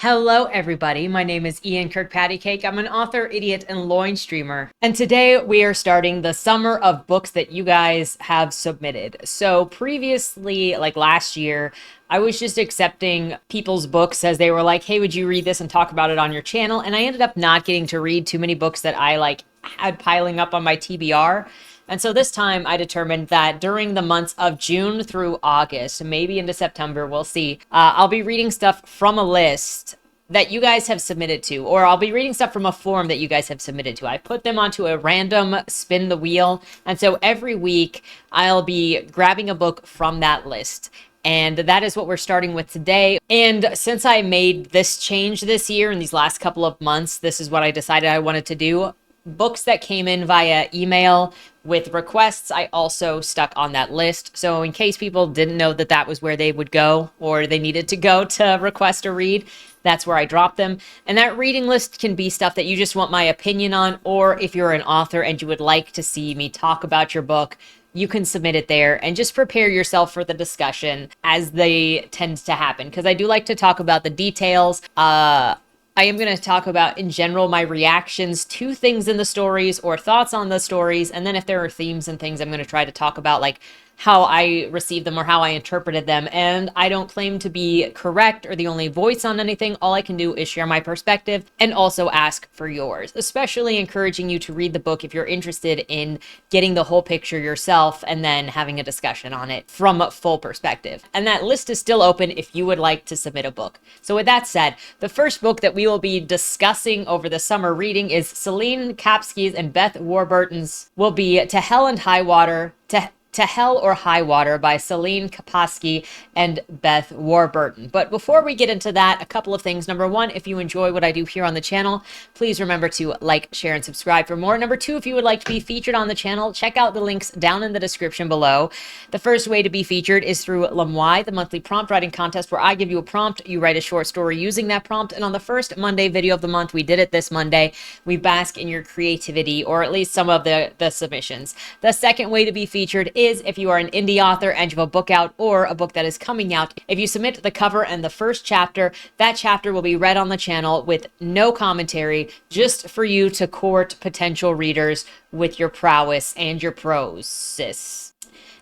Hello, everybody. My name is Ian Kirkpatrick. I'm an author, idiot, and loin streamer. And today we are starting the summer of books that you guys have submitted. So previously, like last year, I was just accepting people's books as they were like, hey, would you read this and talk about it on your channel? And I ended up not getting to read too many books that I had piling up on my TBR. And so this time I determined that during the months of June through August, maybe into September, we'll see, I'll be reading stuff from a list that you guys have submitted to, or I'll be reading stuff from a form that you guys have submitted to. I put them onto a random spin the wheel. And so every week I'll be grabbing a book from that list. And that is what we're starting with today. And since I made this change this year in these last couple of months, this is what I decided I wanted to do. Books that came in via email with requests, I also stuck on that list. So in case people didn't know that that was where they would go or they needed to go to request a read, that's where I dropped them. And that reading list can be stuff that you just want my opinion on, or if you're an author and you would like to see me talk about your book, you can submit it there and just prepare yourself for the discussion as they tend to happen. Because I do like to talk about the details. I am going to talk about, in general, my reactions to things in the stories or thoughts on the stories. And then if there are themes and things, I'm going to try to talk about, like, how I received them or how I interpreted them. And I don't claim to be correct or the only voice on anything. All I can do is share my perspective and also ask for yours, especially encouraging you to read the book if you're interested in getting the whole picture yourself and then having a discussion on it from a full perspective. And that list is still open if you would like to submit a book. So with that said, the first book that we will be discussing over the summer reading is Selene Kapsaski and Beth Warburton's will be To Hell and High Water, To Hell or High Water by Selene Kapsaski and Beth Warburton. But before we get into that, a couple of things. Number one, if you enjoy what I do here on the channel, please remember to like, share, and subscribe for more. Number two, if you would like to be featured on the channel, check out the links down in the description below. The first way to be featured is through Leigh, the monthly prompt writing contest where I give you a prompt, you write a short story using that prompt, and on the first Monday video of the month, we did it this Monday, we bask in your creativity, or at least some of the submissions. The second way to be featured is if you are an indie author and you have a book out or a book that is coming out. If you submit the cover and the first chapter, that chapter will be read on the channel with no commentary, just for you to court potential readers with your prowess and your prose.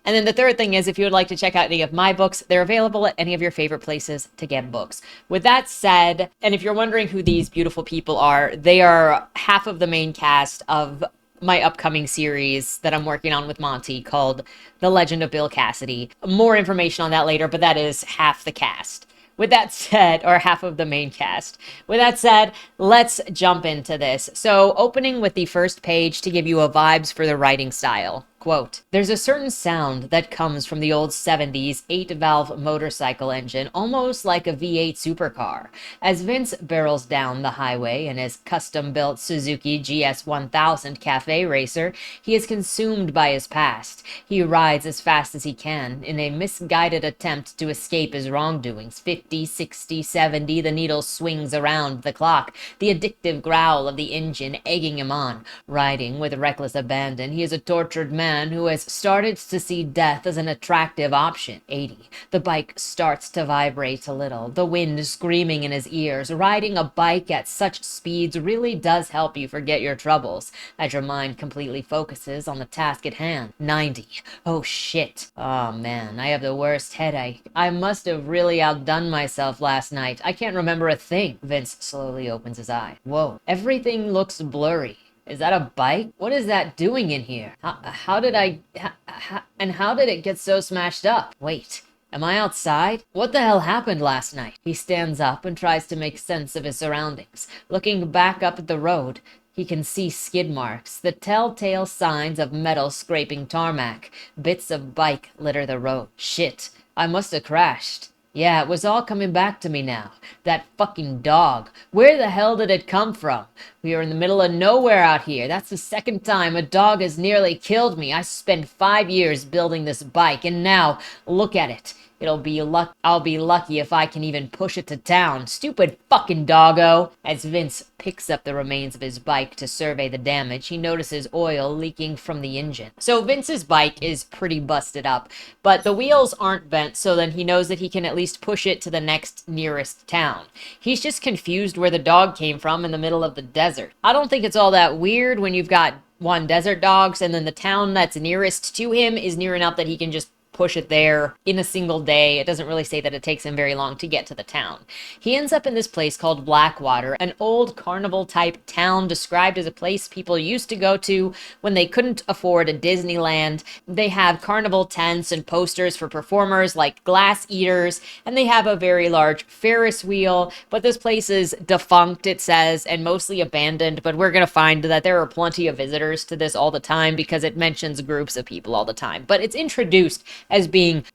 And then the third thing is, if you would like to check out any of my books, they're available at any of your favorite places to get books. With that said, and if you're wondering who these beautiful people are, they are half of the main cast of my upcoming series that I'm working on with Monty called The Legend of Bill Cassidy. More information on that later, but that is half the cast. With that said, or half of the main cast. With that said, let's jump into this. So opening with the first page to give you a vibes for the writing style. Quote, there's a certain sound that comes from the old 70s 8-valve motorcycle engine, almost like a V8 supercar. As Vince barrels down the highway in his custom-built Suzuki GS1000 cafe racer, he is consumed by his past. He rides as fast as he can in a misguided attempt to escape his wrongdoings. 50, 60, 70, the needle swings around the clock, the addictive growl of the engine egging him on. Riding with reckless abandon, he is a tortured man who has started to see death as an attractive option. 80. The bike starts to vibrate a little, the wind screaming in his ears. Riding a bike at such speeds really does help you forget your troubles, as your mind completely focuses on the task at hand. 90. Oh shit. Oh man, I have the worst headache. I must have really outdone myself last night. I can't remember a thing. Vince slowly opens his eye. Whoa, everything looks blurry. Is that a bike? What is that doing in here? How did it get so smashed up? Wait, am I outside? What the hell happened last night? He stands up and tries to make sense of his surroundings. Looking back up at the road, he can see skid marks, the telltale signs of metal scraping tarmac. Bits of bike litter the road. Shit, I must have crashed. Yeah, it was all coming back to me now. That fucking dog. Where the hell did it come from? We are in the middle of nowhere out here. That's the second time a dog has nearly killed me. I spent 5 years building this bike, and now, look at it. I'll be lucky if I can even push it to town. Stupid fucking doggo. As Vince picks up the remains of his bike to survey the damage, he notices oil leaking from the engine. So Vince's bike is pretty busted up, but the wheels aren't bent, so then he knows that he can at least push it to the next nearest town. He's just confused where the dog came from in the middle of the desert. I don't think it's all that weird when you've got one desert dogs and then the town that's nearest to him is near enough that he can just push it there in a single day. It doesn't really say that it takes him very long to get to the town. He ends up in this place called Blackwater, an old carnival-type town described as a place people used to go to when they couldn't afford a Disneyland. They have carnival tents and posters for performers like Glass Eaters, and they have a very large Ferris wheel, but this place is defunct, it says, and mostly abandoned, but we're going to find that there are plenty of visitors to this all the time because it mentions groups of people all the time. But it's introduced as being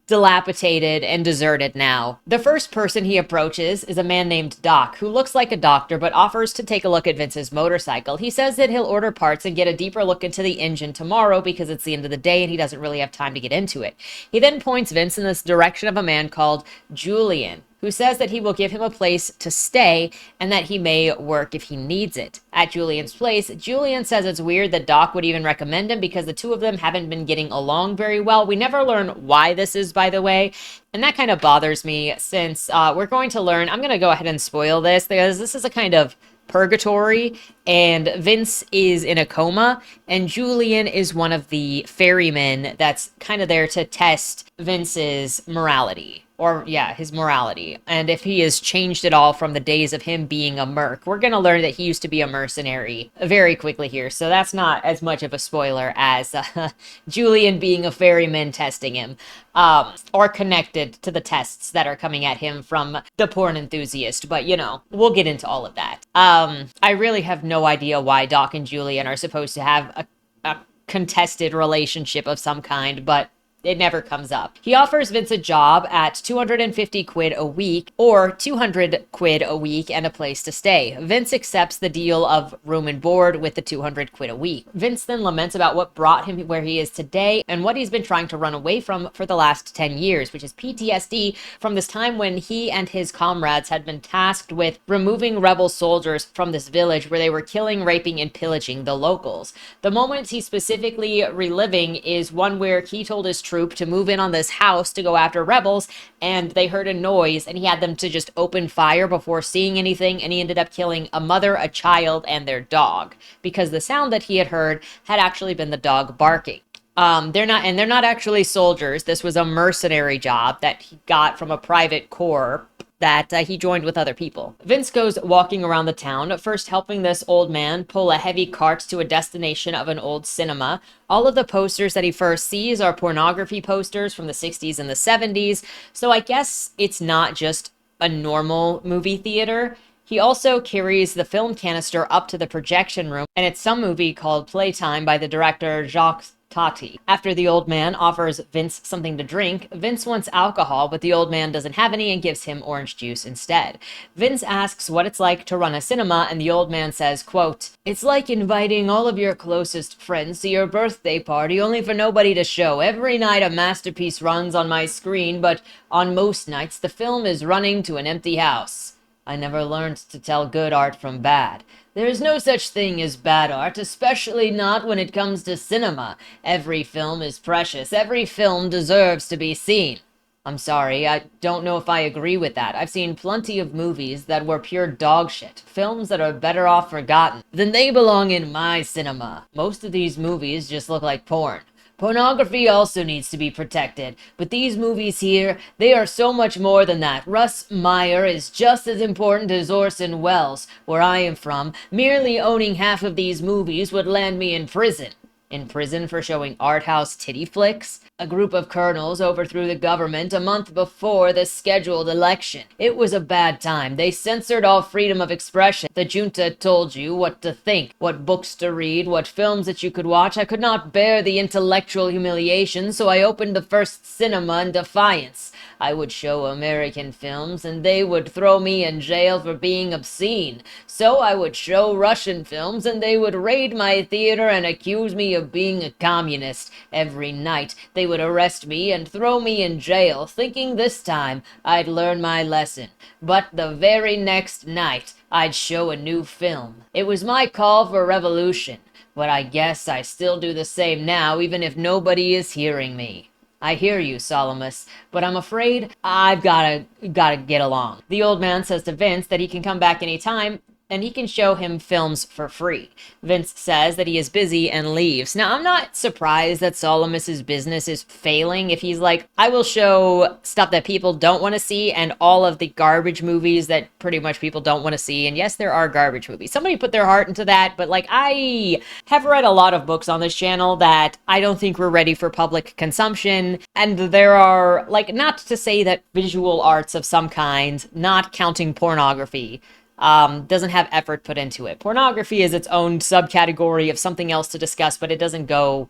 dilapidated and deserted now. The first person he approaches is a man named Doc, who looks like a doctor but offers to take a look at Vince's motorcycle. He says that he'll order parts and get a deeper look into the engine tomorrow because it's the end of the day and he doesn't really have time to get into it. He then points Vince in this direction of a man called Julian, who says that he will give him a place to stay and that he may work if he needs it. At Julian's place, Julian says it's weird that Doc would even recommend him because the two of them haven't been getting along very well. We never learn why this is, by the way, and that kind of bothers me since we're going to learn. I'm going to go ahead and spoil this because this is a kind of purgatory, and Vince is in a coma, and Julian is one of the ferrymen that's kind of there to test Vince's morality. Or, yeah, his morality. And if he has changed at all from the days of him being a merc. We're going to learn that he used to be a mercenary very quickly here. So that's not as much of a spoiler as Julian being a ferryman testing him. Or connected to the tests that are coming at him from the porn enthusiast. But, you know, we'll get into all of that. I really have no idea why Doc and Julian are supposed to have a contested relationship of some kind, but it never comes up. He offers Vince a job at 250 quid a week or 200 quid a week and a place to stay. Vince accepts the deal of room and board with the 200 quid a week. Vince then laments about what brought him where he is today and what he's been trying to run away from for the last 10 years, which is PTSD from this time when he and his comrades had been tasked with removing rebel soldiers from this village where they were killing, raping, and pillaging the locals. The moment he's specifically reliving is one where he told his troop to move in on this house to go after rebels, and they heard a noise and he had them to just open fire before seeing anything, and he ended up killing a mother, a child, and their dog because the sound that he had heard had actually been the dog barking. They're not actually soldiers. This was a mercenary job that he got from a private corps that he joined with other people. Vince goes walking around the town, first helping this old man pull a heavy cart to a destination of an old cinema. All of the posters that he first sees are pornography posters from the 60s and the 70s, so I guess it's not just a normal movie theater. He also carries the film canister up to the projection room, and it's some movie called Playtime by the director Jacques Tati. After the old man offers Vince something to drink, Vince wants alcohol, but the old man doesn't have any and gives him orange juice instead. Vince asks what it's like to run a cinema, and the old man says, quote, "It's like inviting all of your closest friends to your birthday party only for nobody to show. Every night a masterpiece runs on my screen, but on most nights the film is running to an empty house. I never learned to tell good art from bad. There is no such thing as bad art, especially not when it comes to cinema. Every film is precious. Every film deserves to be seen." I'm sorry, I don't know if I agree with that. I've seen plenty of movies that were pure dog shit. Films that are better off forgotten. Then they belong in my cinema. Most of these movies just look like porn. Pornography also needs to be protected, but these movies here, they are so much more than that. Russ Meyer is just as important as Orson Welles, where I am from. Merely owning half of these movies would land me in prison. In prison for showing art house titty flicks? A group of colonels overthrew the government a month before the scheduled election. It was a bad time. They censored all freedom of expression. The junta told you what to think, what books to read, what films that you could watch. I could not bear the intellectual humiliation, so I opened the first cinema in defiance. I would show American films, and they would throw me in jail for being obscene. So I would show Russian films, and they would raid my theater and accuse me of being a communist. Every night, they would would arrest me and throw me in jail, thinking this time I'd learn my lesson. But the very next night, I'd show a new film. It was my call for revolution, but I guess I still do the same now, even if nobody is hearing me. I hear you, Solemnus, but I'm afraid I've gotta get along. The old man says to Vince that he can come back anytime, and he can show him films for free. Vince says that he is busy and leaves. Now, I'm not surprised that Solemnus's business is failing if he's like, I will show stuff that people don't want to see and all of the garbage movies that pretty much people don't want to see. And yes, there are garbage movies. Somebody put their heart into that, but like, I have read a lot of books on this channel that I don't think were ready for public consumption. And there are, like, not to say that visual arts of some kind, not counting pornography, doesn't have effort put into it. Pornography is its own subcategory of something else to discuss, but it doesn't go,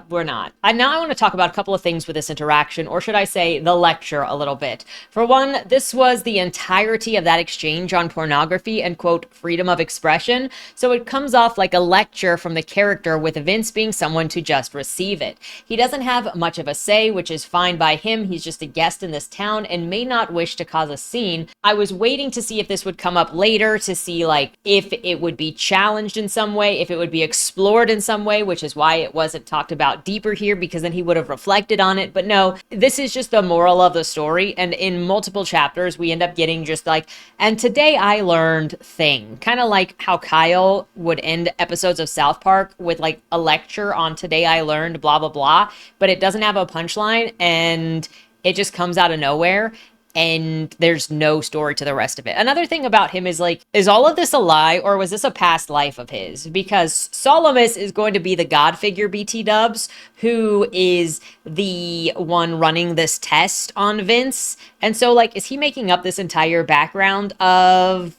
we're not. Now I want to talk about a couple of things with this interaction, or should I say the lecture a little bit. For one, this was the entirety of that exchange on pornography and, quote, freedom of expression, so it comes off like a lecture from the character with Vince being someone to just receive it. He doesn't have much of a say, which is fine by him. He's just a guest in this town and may not wish to cause a scene. I was waiting to see if this would come up later, to see like if it would be challenged in some way, if it would be explored in some way, which is why it wasn't talked about deeper here, because then he would have reflected on it. But no, this is just the moral of the story, and in multiple chapters we end up getting just like, and today I learned thing, kind of like how Kyle would end episodes of South Park with like a lecture on today I learned blah blah blah, but it doesn't have a punchline and it just comes out of nowhere. And there's no story to the rest of it. Another thing about him is like, is all of this a lie, or was this a past life of his? Because Solemnus is going to be the god figure, BT dubs, who is the one running this test on Vince. And so like, is he making up this entire background of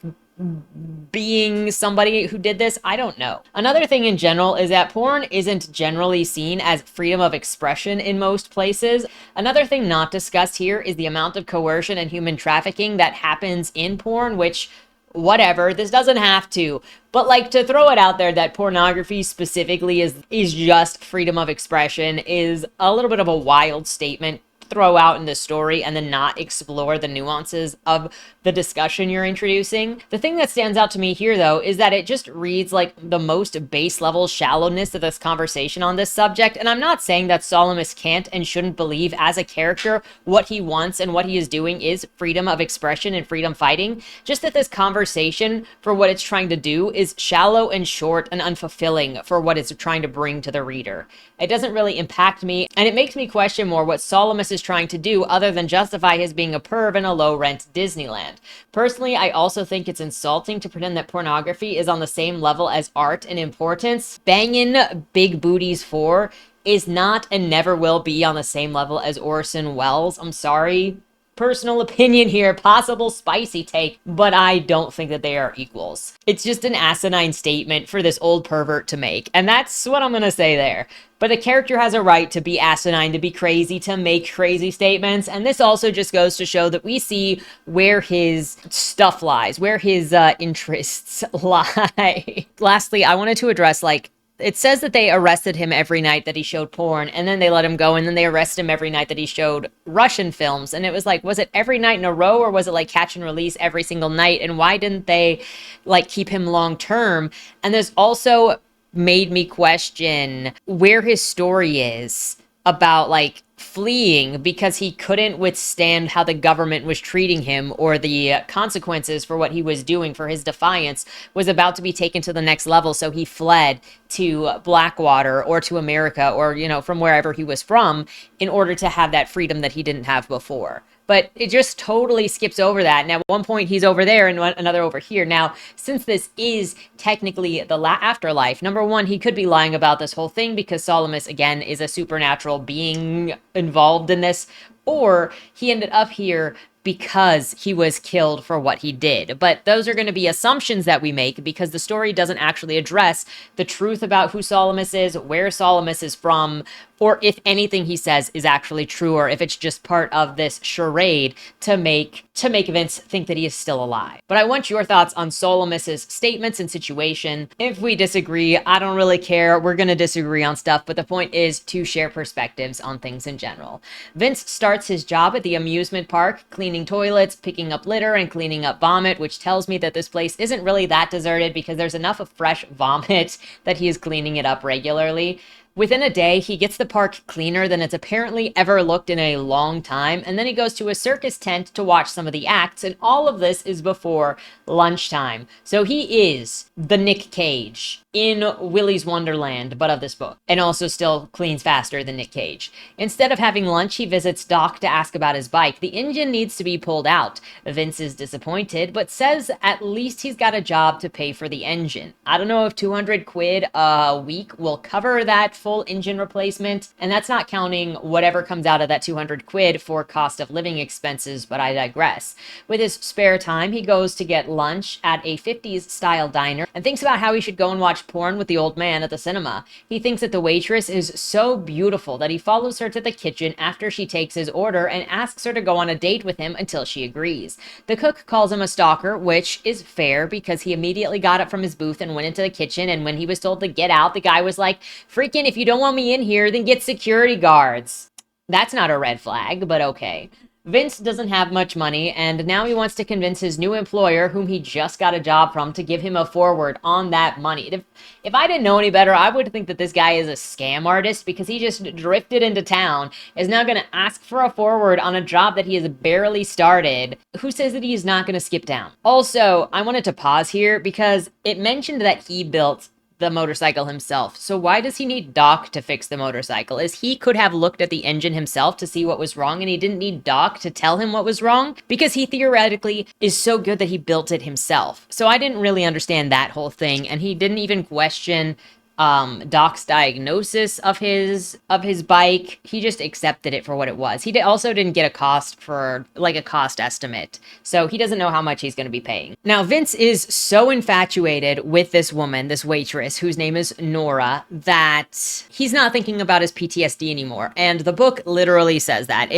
being somebody who did this? I don't know. Another thing in general is that porn isn't generally seen as freedom of expression in most places. Another thing not discussed here is the amount of coercion and human trafficking that happens in porn, which, whatever, this doesn't have to, but like, to throw it out there that pornography specifically is just freedom of expression is a little bit of a wild statement throw out in the story and then not explore the nuances of the discussion you're introducing. The thing that stands out to me here, though, is that it just reads like the most base level shallowness of this conversation on this subject. And I'm not saying that Solemnus can't and shouldn't believe as a character what he wants and what he is doing is freedom of expression and freedom fighting. Just that this conversation, for what it's trying to do, is shallow and short and unfulfilling for what it's trying to bring to the reader. It doesn't really impact me, and it makes me question more what Solemnus is trying to do other than justify his being a perv in a low-rent Disneyland. Personally, I also think it's insulting to pretend that pornography is on the same level as art in importance. Bangin' Big Booties 4 is not and never will be on the same level as Orson Welles. I'm sorry. Personal opinion here, possible spicy take, but I don't think that they are equals. It's just an asinine statement for this old pervert to make, and that's what I'm gonna say there. But a character has a right to be asinine, to be crazy, to make crazy statements, and this also just goes to show that we see where his stuff lies, where his interests lie. Lastly, I wanted to address, like, it says that they arrested him every night that he showed porn, and then they let him go, and then they arrest him every night that he showed Russian films. And it was like, was it every night in a row, or was it like catch and release every single night? And why didn't they like keep him long term? And there's also made me question where his story is about like fleeing because he couldn't withstand how the government was treating him, or the consequences for what he was doing, for his defiance was about to be taken to the next level. So he fled to Blackwater or to America, or, you know, from wherever he was from, in order to have that freedom that he didn't have before. But it just totally skips over that. And at one point he's over there and another over here. Now, since this is technically the afterlife, number one, he could be lying about this whole thing because Solemnus, again, is a supernatural being involved in this. Or he ended up here because he was killed for what he did. But those are going to be assumptions that we make because the story doesn't actually address the truth about who Solemnus is, where Solemnus is from, or if anything he says is actually true, or if it's just part of this charade to make Vince think that he is still alive. But I want your thoughts on Solomus's statements and situation. If we disagree, I don't really care. We're going to disagree on stuff, but the point is to share perspectives on things in general. Vince starts his job at the amusement park, cleaning toilets, picking up litter, and cleaning up vomit, which tells me that this place isn't really that deserted because there's enough of fresh vomit that he is cleaning it up regularly. Within a day, he gets the park cleaner than it's apparently ever looked in a long time, and then he goes to a circus tent to watch some of the acts, and all of this is before lunchtime. So he is the Nick Cage in Willy's Wonderland, but of this book, and also still cleans faster than Nick Cage. Instead of having lunch, he visits Doc to ask about his bike. The engine needs to be pulled out. Vince is disappointed, but says at least he's got a job to pay for the engine. I don't know if 200 quid a week will cover that full engine replacement, and that's not counting whatever comes out of that 200 quid for cost of living expenses, but I digress. With his spare time, he goes to get lunch at a 50s style diner and thinks about how he should go and watch porn with the old man at the cinema. He thinks that the waitress is so beautiful that he follows her to the kitchen after she takes his order and asks her to go on a date with him until she agrees. The cook calls him a stalker, which is fair because he immediately got up from his booth and went into the kitchen, and when he was told to get out, the guy was like, freaking, if you don't want me in here, then get security guards. That's not a red flag, but okay. Vince doesn't have much money, and now he wants to convince his new employer, whom he just got a job from, to give him a forward on that money. If I didn't know any better, I would think that this guy is a scam artist because he just drifted into town, is now going to ask for a forward on a job that he has barely started. Who says that he is not going to skip down? Also, I wanted to pause here because it mentioned that he built the motorcycle himself. So why does he need Doc to fix the motorcycle? Is he could have looked at the engine himself to see what was wrong and he didn't need Doc to tell him what was wrong? Because he theoretically is so good that he built it himself. So I didn't really understand that whole thing, and he didn't even question Doc's diagnosis of his bike. He just accepted it for what it was. He also didn't get a cost estimate. So he doesn't know how much he's going to be paying. Now, Vince is so infatuated with this woman, this waitress, whose name is Nora, that he's not thinking about his PTSD anymore. And the book literally says that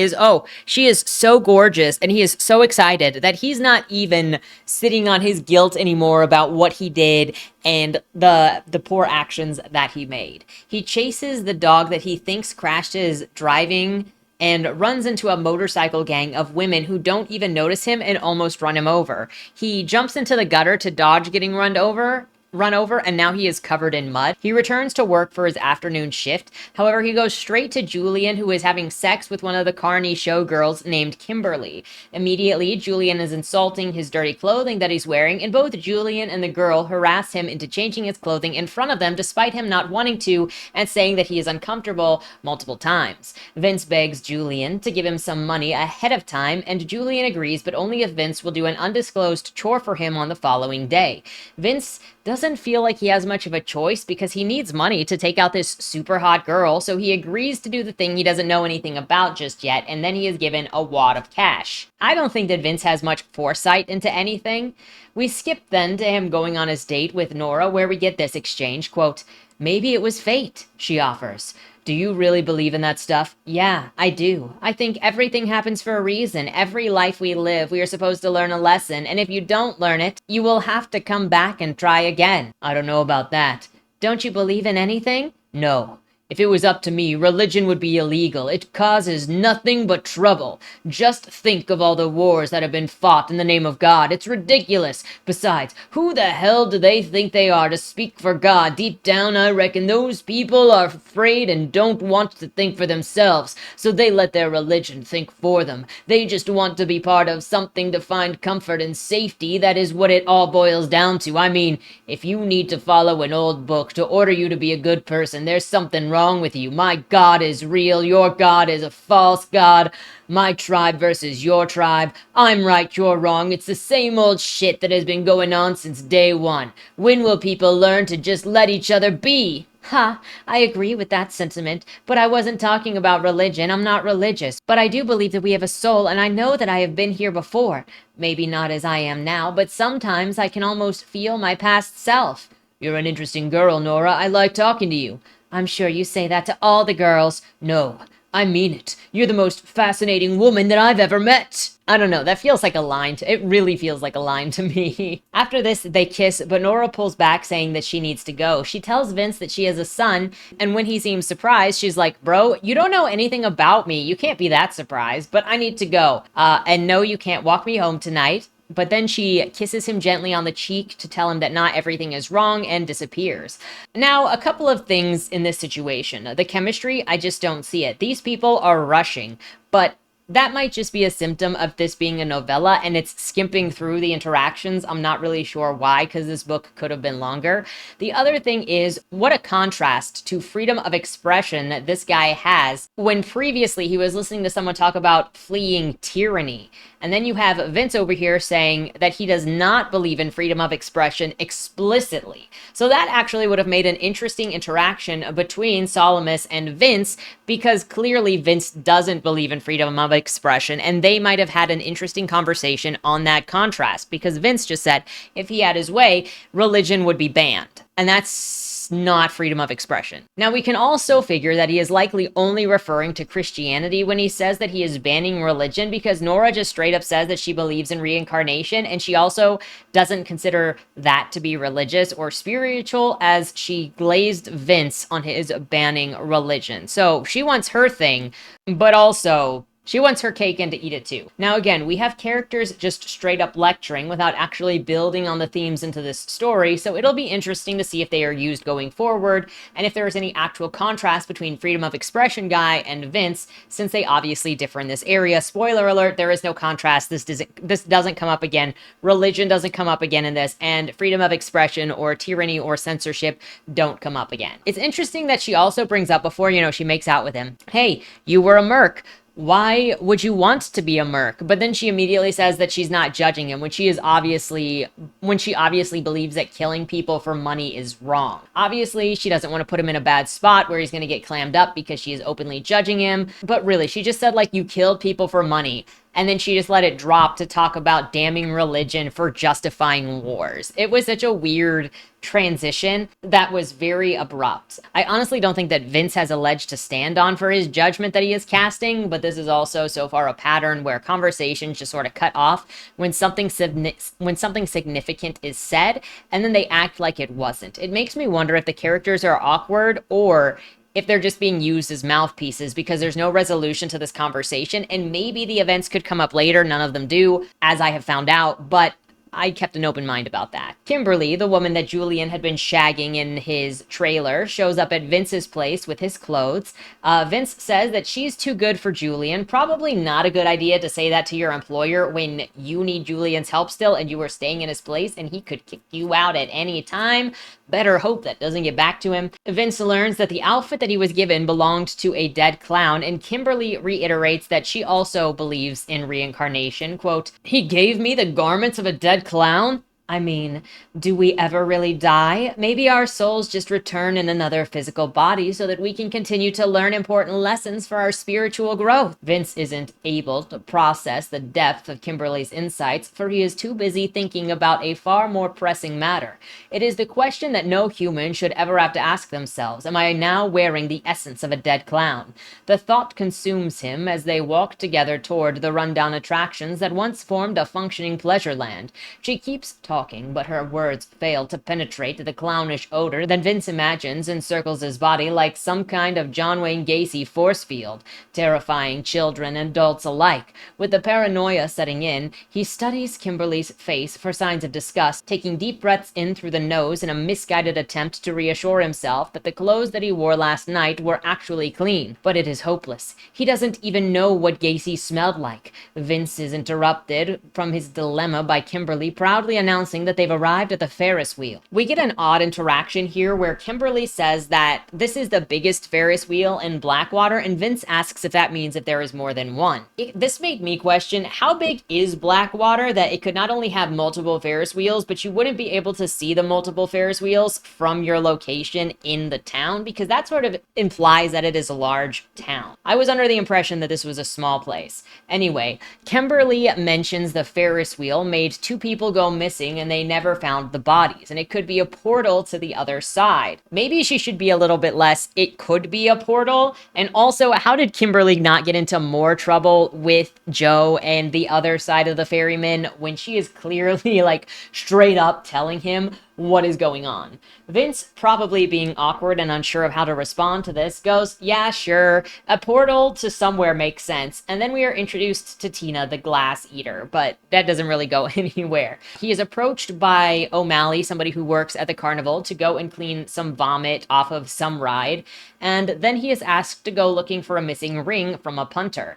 she is so gorgeous, and he is so excited that he's not even sitting on his guilt anymore about what he did and the poor actions that he made. He chases the dog that he thinks crashed his driving and runs into a motorcycle gang of women who don't even notice him and almost run him over. He jumps into the gutter to dodge getting run over, and now he is covered in mud. He returns to work for his afternoon shift. However, he goes straight to Julian, who is having sex with one of the Carnie showgirls named Kimberly. Immediately, Julian is insulting his dirty clothing that he's wearing, and both Julian and the girl harass him into changing his clothing in front of them despite him not wanting to and saying that he is uncomfortable multiple times. Vince begs Julian to give him some money ahead of time, and Julian agrees, but only if Vince will do an undisclosed chore for him on the following day. Vince doesn't feel like he has much of a choice because he needs money to take out this super hot girl, so he agrees to do the thing he doesn't know anything about just yet, and then he is given a wad of cash. I don't think that Vince has much foresight into anything. We skip then to him going on his date with Nora, where we get this exchange, quote, "Maybe it was fate," she offers. "Do you really believe in that stuff?" "Yeah, I do. I think everything happens for a reason. Every life we live, we are supposed to learn a lesson, and if you don't learn it, you will have to come back and try again." "I don't know about that." "Don't you believe in anything?" "No. If it was up to me, religion would be illegal. It causes nothing but trouble. Just think of all the wars that have been fought in the name of God. It's ridiculous. Besides, who the hell do they think they are to speak for God? Deep down, I reckon those people are afraid and don't want to think for themselves, so they let their religion think for them. They just want to be part of something to find comfort and safety. That is what it all boils down to. I mean, if you need to follow an old book to order you to be a good person, there's something wrong with you. My God is real. Your God is a false God. My tribe versus your tribe. I'm right, you're wrong. It's the same old shit that has been going on since day one. When will people learn to just let each other be? Ha, I agree with that sentiment, but I wasn't talking about religion. I'm not religious, but I do believe that we have a soul, and I know that I have been here before. Maybe not as I am now, but sometimes I can almost feel my past self. You're an interesting girl, Nora. I like talking to you. I'm sure you say that to all the girls. No, I mean it. You're the most fascinating woman that I've ever met. I don't know, that feels like a line it really feels like a line to me. After this, they kiss, but Nora pulls back saying that she needs to go. She tells Vince that she has a son, and when he seems surprised, she's like, bro, you don't know anything about me. You can't be that surprised, but I need to go. And no, you can't walk me home tonight. But then she kisses him gently on the cheek to tell him that not everything is wrong and disappears. Now, a couple of things in this situation. The chemistry, I just don't see it. These people are rushing, but that might just be a symptom of this being a novella and it's skimping through the interactions. I'm not really sure why, because this book could have been longer. The other thing is, what a contrast to freedom of expression that this guy has when previously he was listening to someone talk about fleeing tyranny. And then you have Vince over here saying that he does not believe in freedom of expression explicitly. So that actually would have made an interesting interaction between Salamis and Vince, because clearly Vince doesn't believe in freedom of expression, and they might have had an interesting conversation on that contrast, because Vince just said if he had his way, religion would be banned. And that's not freedom of expression. Now, we can also figure that he is likely only referring to Christianity when he says that he is banning religion, because Nora just straight up says that she believes in reincarnation, and she also doesn't consider that to be religious or spiritual, as she glazed Vince on his banning religion. So she wants her thing, but also she wants her cake and to eat it too. Now again, we have characters just straight up lecturing without actually building on the themes into this story, so it'll be interesting to see if they are used going forward, and if there is any actual contrast between freedom of expression guy and Vince, since they obviously differ in this area. Spoiler alert, there is no contrast. This doesn't come up again. Religion doesn't come up again in this, and freedom of expression or tyranny or censorship don't come up again. It's interesting that she also brings up before, she makes out with him, hey, you were a merc. Why would you want to be a merc? But then she immediately says that she's not judging him when she obviously believes that killing people for money is wrong. Obviously, she doesn't want to put him in a bad spot where he's going to get clammed up because she is openly judging him. But really, she just said, you killed people for money. And then she just let it drop to talk about damning religion for justifying wars. It was such a weird transition that was very abrupt. I honestly don't think that Vince has a ledge to stand on for his judgment that he is casting, but this is also so far a pattern where conversations just sort of cut off when something significant is said, and then they act like it wasn't. It makes me wonder if the characters are awkward or if they're just being used as mouthpieces, because there's no resolution to this conversation, and maybe the events could come up later. None of them do, as I have found out, but I kept an open mind about that. Kimberly, the woman that Julian had been shagging in his trailer, shows up at Vince's place with his clothes. Vince says that she's too good for Julian. Probably not a good idea to say that to your employer when you need Julian's help still and you are staying in his place and he could kick you out at any time. Better hope that doesn't get back to him. Vince learns that the outfit that he was given belonged to a dead clown, and Kimberly reiterates that she also believes in reincarnation. Quote, he gave me the garments of a dead clown? I mean, do we ever really die? Maybe our souls just return in another physical body so that we can continue to learn important lessons for our spiritual growth. Vince isn't able to process the depth of Kimberly's insights, for he is too busy thinking about a far more pressing matter. It is the question that no human should ever have to ask themselves. Am I now wearing the essence of a dead clown? The thought consumes him as they walk together toward the rundown attractions that once formed a functioning pleasure land. She keeps talking, but her words fail to penetrate the clownish odor that Vince imagines encircles his body like some kind of John Wayne Gacy force field, terrifying children and adults alike. With the paranoia setting in, he studies Kimberly's face for signs of disgust, taking deep breaths in through the nose in a misguided attempt to reassure himself that the clothes that he wore last night were actually clean. But it is hopeless. He doesn't even know what Gacy smelled like. Vince is interrupted from his dilemma by Kimberly proudly announcing that they've arrived at the Ferris wheel. We get an odd interaction here where Kimberly says that this is the biggest Ferris wheel in Blackwater, and Vince asks if that means if there is more than one. This made me question, how big is Blackwater that it could not only have multiple Ferris wheels, but you wouldn't be able to see the multiple Ferris wheels from your location in the town? Because that sort of implies that it is a large town. I was under the impression that this was a small place. Anyway, Kimberly mentions the Ferris wheel made two people go missing missing and they never found the bodies. And it could be a portal to the other side. Maybe she should be a little bit less, it could be a portal. And also, how did Kimberly not get into more trouble with Joe and the other side of the ferryman when she is clearly like straight up telling him what is going on? Vince, probably being awkward and unsure of how to respond to this, goes, yeah, sure, a portal to somewhere makes sense. And then we are introduced to Tina, the glass eater, but that doesn't really go anywhere. He is approached by O'Malley, somebody who works at the carnival, to go and clean some vomit off of some ride. And then he is asked to go looking for a missing ring from a punter.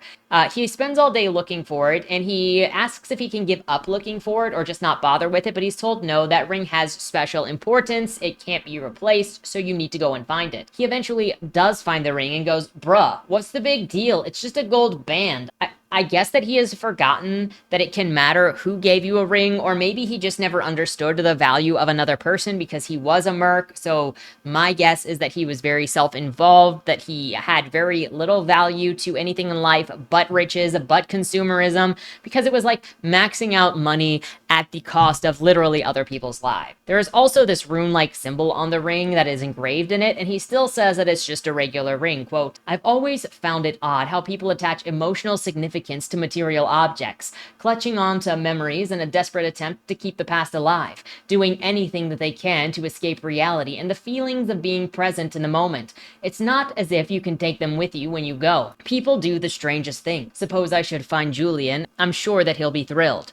He spends all day looking for it, and he asks if he can give up looking for it or just not bother with it, but he's told no, that ring has special importance, it can't be replaced, so you need to go and find it. He eventually does find the ring and goes, bruh, what's the big deal? It's just a gold band. I guess that he has forgotten that it can matter who gave you a ring, or maybe he just never understood the value of another person because he was a merc. So my guess is that he was very self-involved, that he had very little value to anything in life but riches, but consumerism, because it was like maxing out money at the cost of literally other people's lives. There is also this rune-like symbol on the ring that is engraved in it, and he still says that it's just a regular ring. Quote, I've always found it odd how people attach emotional significance to material objects, clutching on to memories in a desperate attempt to keep the past alive, doing anything that they can to escape reality and the feelings of being present in the moment. It's not as if you can take them with you when you go. People do the strangest things. Suppose I should find Julian. I'm sure that he'll be thrilled.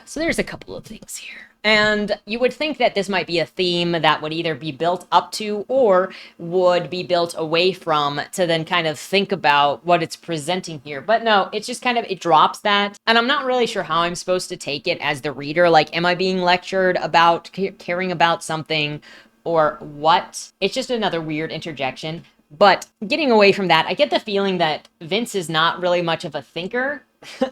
So there's a couple of things here. And you would think that this might be a theme that would either be built up to or would be built away from to then kind of think about what it's presenting here. But no, it's just kind of, it drops that. And I'm not really sure how I'm supposed to take it as the reader. Like, am I being lectured about caring about something or what? It's just another weird interjection. But getting away from that, I get the feeling that Vince is not really much of a thinker.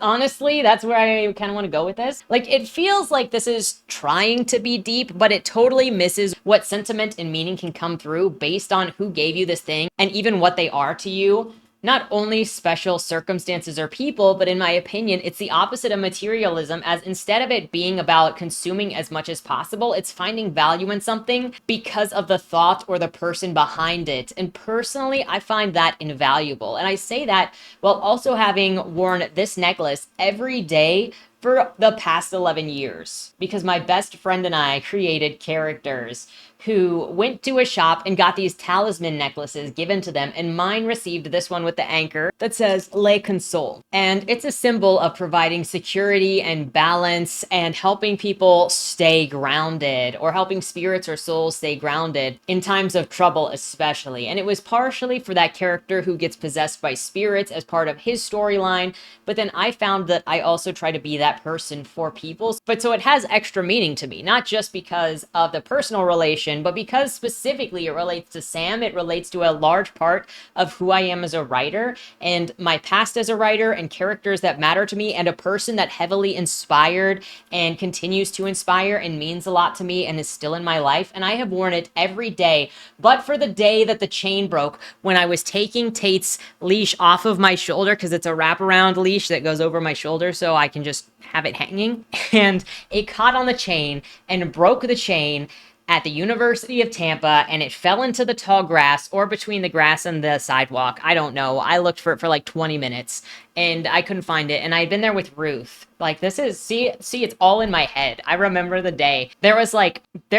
Honestly, that's where I kind of want to go with this. Like, it feels like this is trying to be deep, but it totally misses what sentiment and meaning can come through based on who gave you this thing and even what they are to you. Not only special circumstances or people, but in my opinion, it's the opposite of materialism, as instead of it being about consuming as much as possible, it's finding value in something because of the thought or the person behind it. And personally, I find that invaluable. And I say that while also having worn this necklace every day for the past 11 years, because my best friend and I created characters who went to a shop and got these talisman necklaces given to them, and mine received this one with the anchor that says Le Console. And it's a symbol of providing security and balance and helping people stay grounded, or helping spirits or souls stay grounded in times of trouble especially. And it was partially for that character who gets possessed by spirits as part of his storyline, but then I found that I also try to be that person for people. But so it has extra meaning to me, not just because of the personal relation, but because specifically it relates to Sam. It relates to a large part of who I am as a writer and my past as a writer and characters that matter to me, and a person that heavily inspired and continues to inspire and means a lot to me and is still in my life. And I have worn it every day, but for the day that the chain broke, when I was taking Tate's leash off of my shoulder, because it's a wraparound leash that goes over my shoulder so I can just have it hanging, and it caught on the chain and broke the chain at the University of Tampa, and it fell into the tall grass or between the grass and the sidewalk. I don't know. I looked for it for like 20 minutes and I couldn't find it. And I'd been there with Ruth. Like, this is, see, it's all in my head. I remember the day. There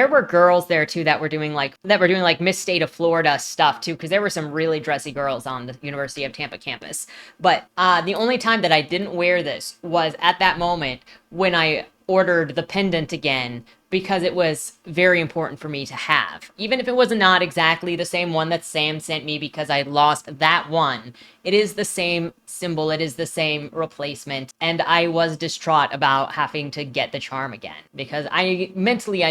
were girls there too that were doing like Miss State of Florida stuff too, because there were some really dressy girls on the University of Tampa campus. But the only time that I didn't wear this was at that moment when I ordered the pendant again, because it was very important for me to have. Even if it was not exactly the same one that Sam sent me because I lost that one, it is the same symbol, it is the same replacement, and I was distraught about having to get the charm again, because I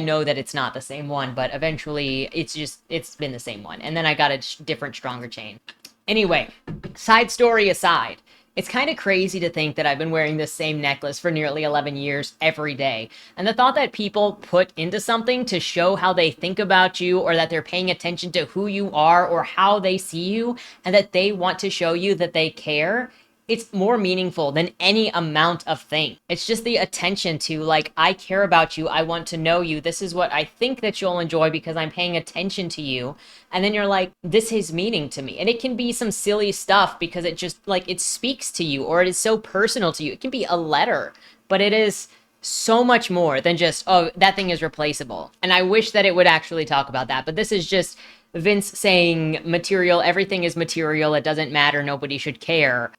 know that it's not the same one, but eventually it's been the same one, and then I got a different, stronger chain. Anyway, side story aside, it's kind of crazy to think that I've been wearing this same necklace for nearly 11 years every day. And the thought that people put into something to show how they think about you, or that they're paying attention to who you are or how they see you, and that they want to show you that they care, it's more meaningful than any amount of thing. It's just the attention to, like, I care about you, I want to know you, this is what I think that you'll enjoy because I'm paying attention to you. And then you're like, this has meaning to me. And it can be some silly stuff because it just, like, it speaks to you, or it is so personal to you. It can be a letter, but it is so much more than just, oh, that thing is replaceable. And I wish that it would actually talk about that. But this is just Vince saying material, everything is material, it doesn't matter, nobody should care.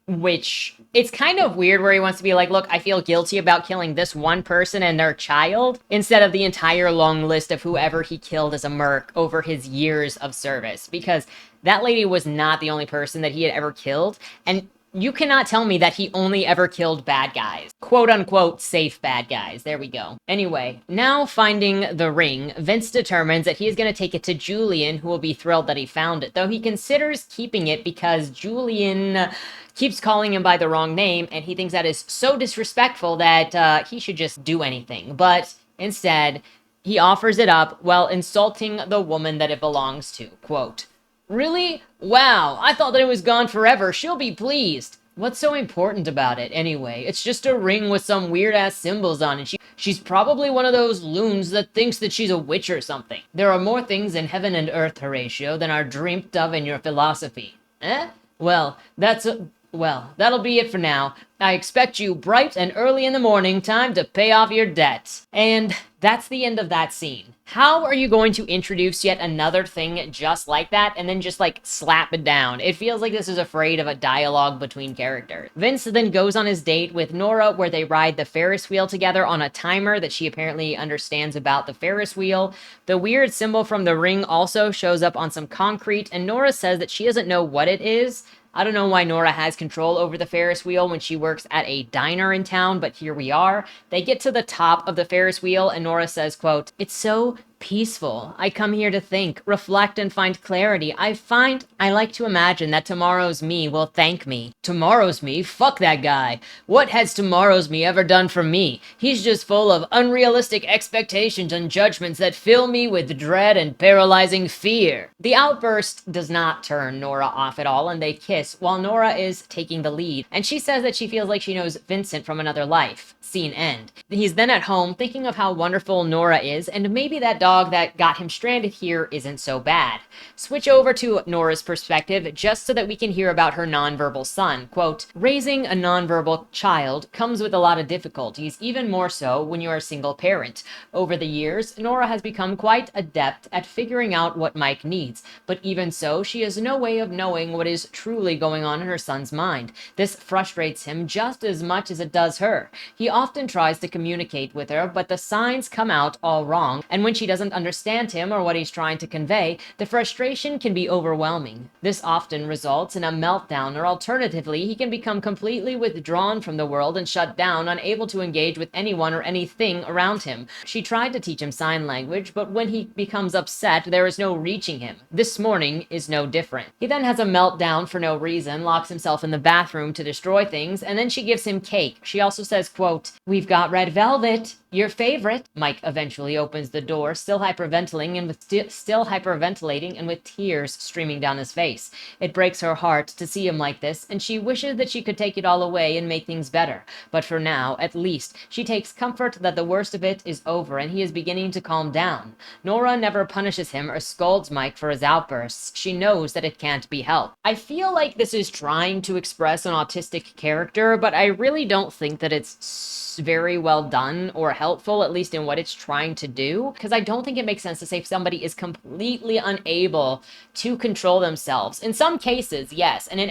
Which, it's kind of weird where he wants to be like, look, I feel guilty about killing this one person and their child, instead of the entire long list of whoever he killed as a merc over his years of service. Because that lady was not the only person that he had ever killed. And you cannot tell me that he only ever killed bad guys. Quote unquote safe bad guys. There we go. Anyway, now finding the ring, Vince determines that he is going to take it to Julian, who will be thrilled that he found it, though he considers keeping it because Julian keeps calling him by the wrong name, and he thinks that is so disrespectful that he should just do anything. But instead, he offers it up while insulting the woman that it belongs to. Quote, "Really? Wow, I thought that it was gone forever. She'll be pleased." What's so important about it, anyway? It's just a ring with some weird-ass symbols on it. She's probably one of those loons that thinks that she's a witch or something. There are more things in heaven and earth, Horatio, than are dreamt of in your philosophy. Eh? Well, that'll be it for now. I expect you bright and early in the morning, time to pay off your debt. And that's the end of that scene. How are you going to introduce yet another thing just like that and then just like slap it down? It feels like this is afraid of a dialogue between characters. Vince then goes on his date with Nora, where they ride the Ferris wheel together on a timer that she apparently understands about the Ferris wheel. The weird symbol from the ring also shows up on some concrete, and Nora says that she doesn't know what it is. I don't know why Nora has control over the Ferris wheel when she works at a diner in town, but here we are. They get to the top of the Ferris wheel, and Nora says, quote, "It's so peaceful. I come here to think, reflect, and find clarity. I like to imagine that tomorrow's me will thank me." Tomorrow's me? Fuck that guy. What has tomorrow's me ever done for me? He's just full of unrealistic expectations and judgments that fill me with dread and paralyzing fear. The outburst does not turn Nora off at all, and they kiss while Nora is taking the lead. And she says that she feels like she knows Vincent from another life. Scene end. He's then at home thinking of how wonderful Nora is, and maybe that dog that got him stranded here isn't so bad. Switch over to Nora's perspective just so that we can hear about her nonverbal son. Quote, "Raising a nonverbal child comes with a lot of difficulties, even more so when you're a single parent. Over the years, Nora has become quite adept at figuring out what Mike needs, but even so, she has no way of knowing what is truly going on in her son's mind. This frustrates him just as much as it does her. He often tries to communicate with her, but the signs come out all wrong, and when she doesn't understand him or what he's trying to convey, the frustration can be overwhelming. This often results in a meltdown, or alternatively, he can become completely withdrawn from the world and shut down, unable to engage with anyone or anything around him. She tried to teach him sign language, but when he becomes upset, there is no reaching him. This morning is no different. He then has a meltdown for no reason, locks himself in the bathroom to destroy things, and then she gives him cake. She also says, quote, "We've got red velvet, your favorite." Mike eventually opens the door, still hyperventilating and with tears streaming down his face. It breaks her heart to see him like this, and she wishes that she could take it all away and make things better. But for now, at least, she takes comfort that the worst of it is over and he is beginning to calm down. Nora never punishes him or scolds Mike for his outbursts. She knows that it can't be helped. I feel like this is trying to express an autistic character, but I really don't think that it's very well done or helpful, at least in what it's trying to do, because I don't think it makes sense to say if somebody is completely unable to control themselves. In some cases, yes, and in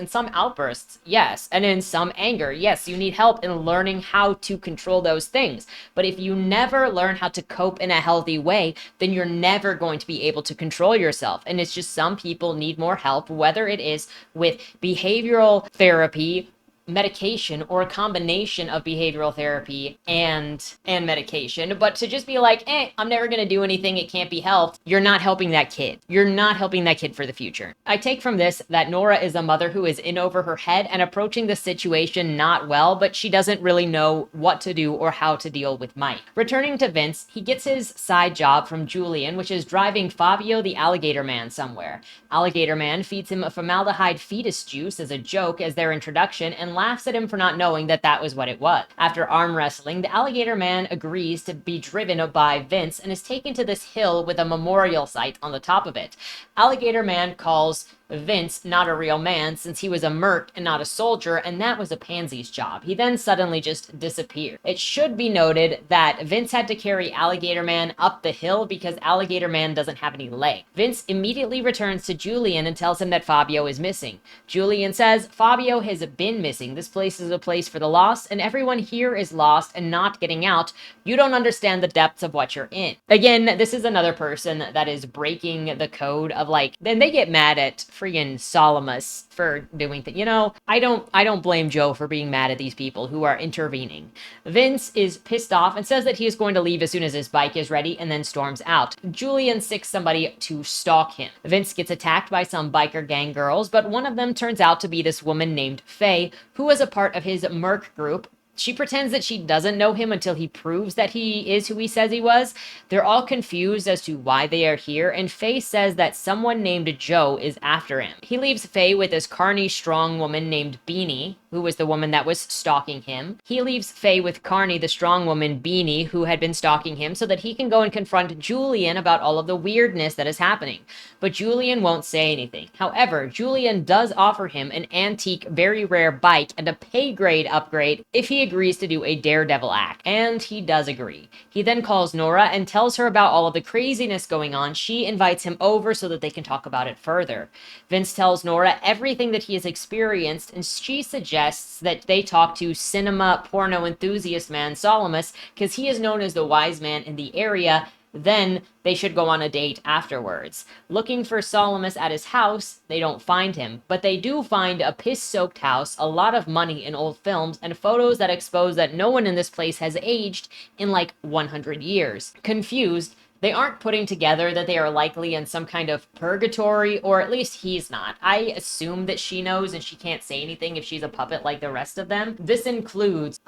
some outbursts, yes, and in some anger, yes, you need help in learning how to control those things. But if you never learn how to cope in a healthy way, then you're never going to be able to control yourself. And it's just some people need more help, whether it is with behavioral therapy, medication or a combination of behavioral therapy and medication, but to just be like, I'm never going to do anything, it can't be helped, you're not helping that kid. You're not helping that kid for the future. I take from this that Nora is a mother who is in over her head and approaching the situation not well, but she doesn't really know what to do or how to deal with Mike. Returning to Vince, he gets his side job from Julian, which is driving Fabio the alligator man somewhere. Alligator man feeds him a formaldehyde fetus juice as a joke as their introduction and laughs at him for not knowing that that was what it was. After arm wrestling, the alligator man agrees to be driven by Vince and is taken to this hill with a memorial site on the top of it. Alligator man calls Vince not a real man since he was a merc and not a soldier, and that was a pansy's job. He then suddenly just disappeared. It should be noted that Vince had to carry Alligator Man up the hill because Alligator Man doesn't have any legs. Vince immediately returns to Julian and tells him that Fabio is missing. Julian says, Fabio has been missing. This place is a place for the lost, and everyone here is lost and not getting out. You don't understand the depths of what you're in. Again, this is another person that is breaking the code of then they get mad at freaking Salamis for doing things. I don't blame Joe for being mad at these people who are intervening. Vince is pissed off and says that he is going to leave as soon as his bike is ready and then storms out. Julian sicks somebody to stalk him. Vince gets attacked by some biker gang girls, but one of them turns out to be this woman named Faye, who was a part of his merc group. She pretends that she doesn't know him until he proves that he is who he says he was. They're all confused as to why they are here, and Faye says that someone named Joe is after him. He leaves Faye with this Carnie strong woman named Beanie, who was the woman that was stalking him. He leaves Faye with Carnie, the strong woman Beanie, who had been stalking him, so that he can go and confront Julian about all of the weirdness that is happening. But Julian won't say anything. However, Julian does offer him an antique, very rare bike and a pay grade upgrade if he agrees to do a daredevil act. And he does agree. He then calls Nora and tells her about all of the craziness going on. She invites him over so that they can talk about it further. Vince tells Nora everything that he has experienced, and she suggests that they talk to cinema porno enthusiast man Salamis, because he is known as the wise man in the area. Then they should go on a date afterwards. Looking for Salamis at his house, they don't find him, but they do find a piss-soaked house, a lot of money in old films, and photos that expose that no one in this place has aged in 100 years. Confused, they aren't putting together that they are likely in some kind of purgatory, or at least he's not. I assume that she knows and she can't say anything if she's a puppet like the rest of them. This includes,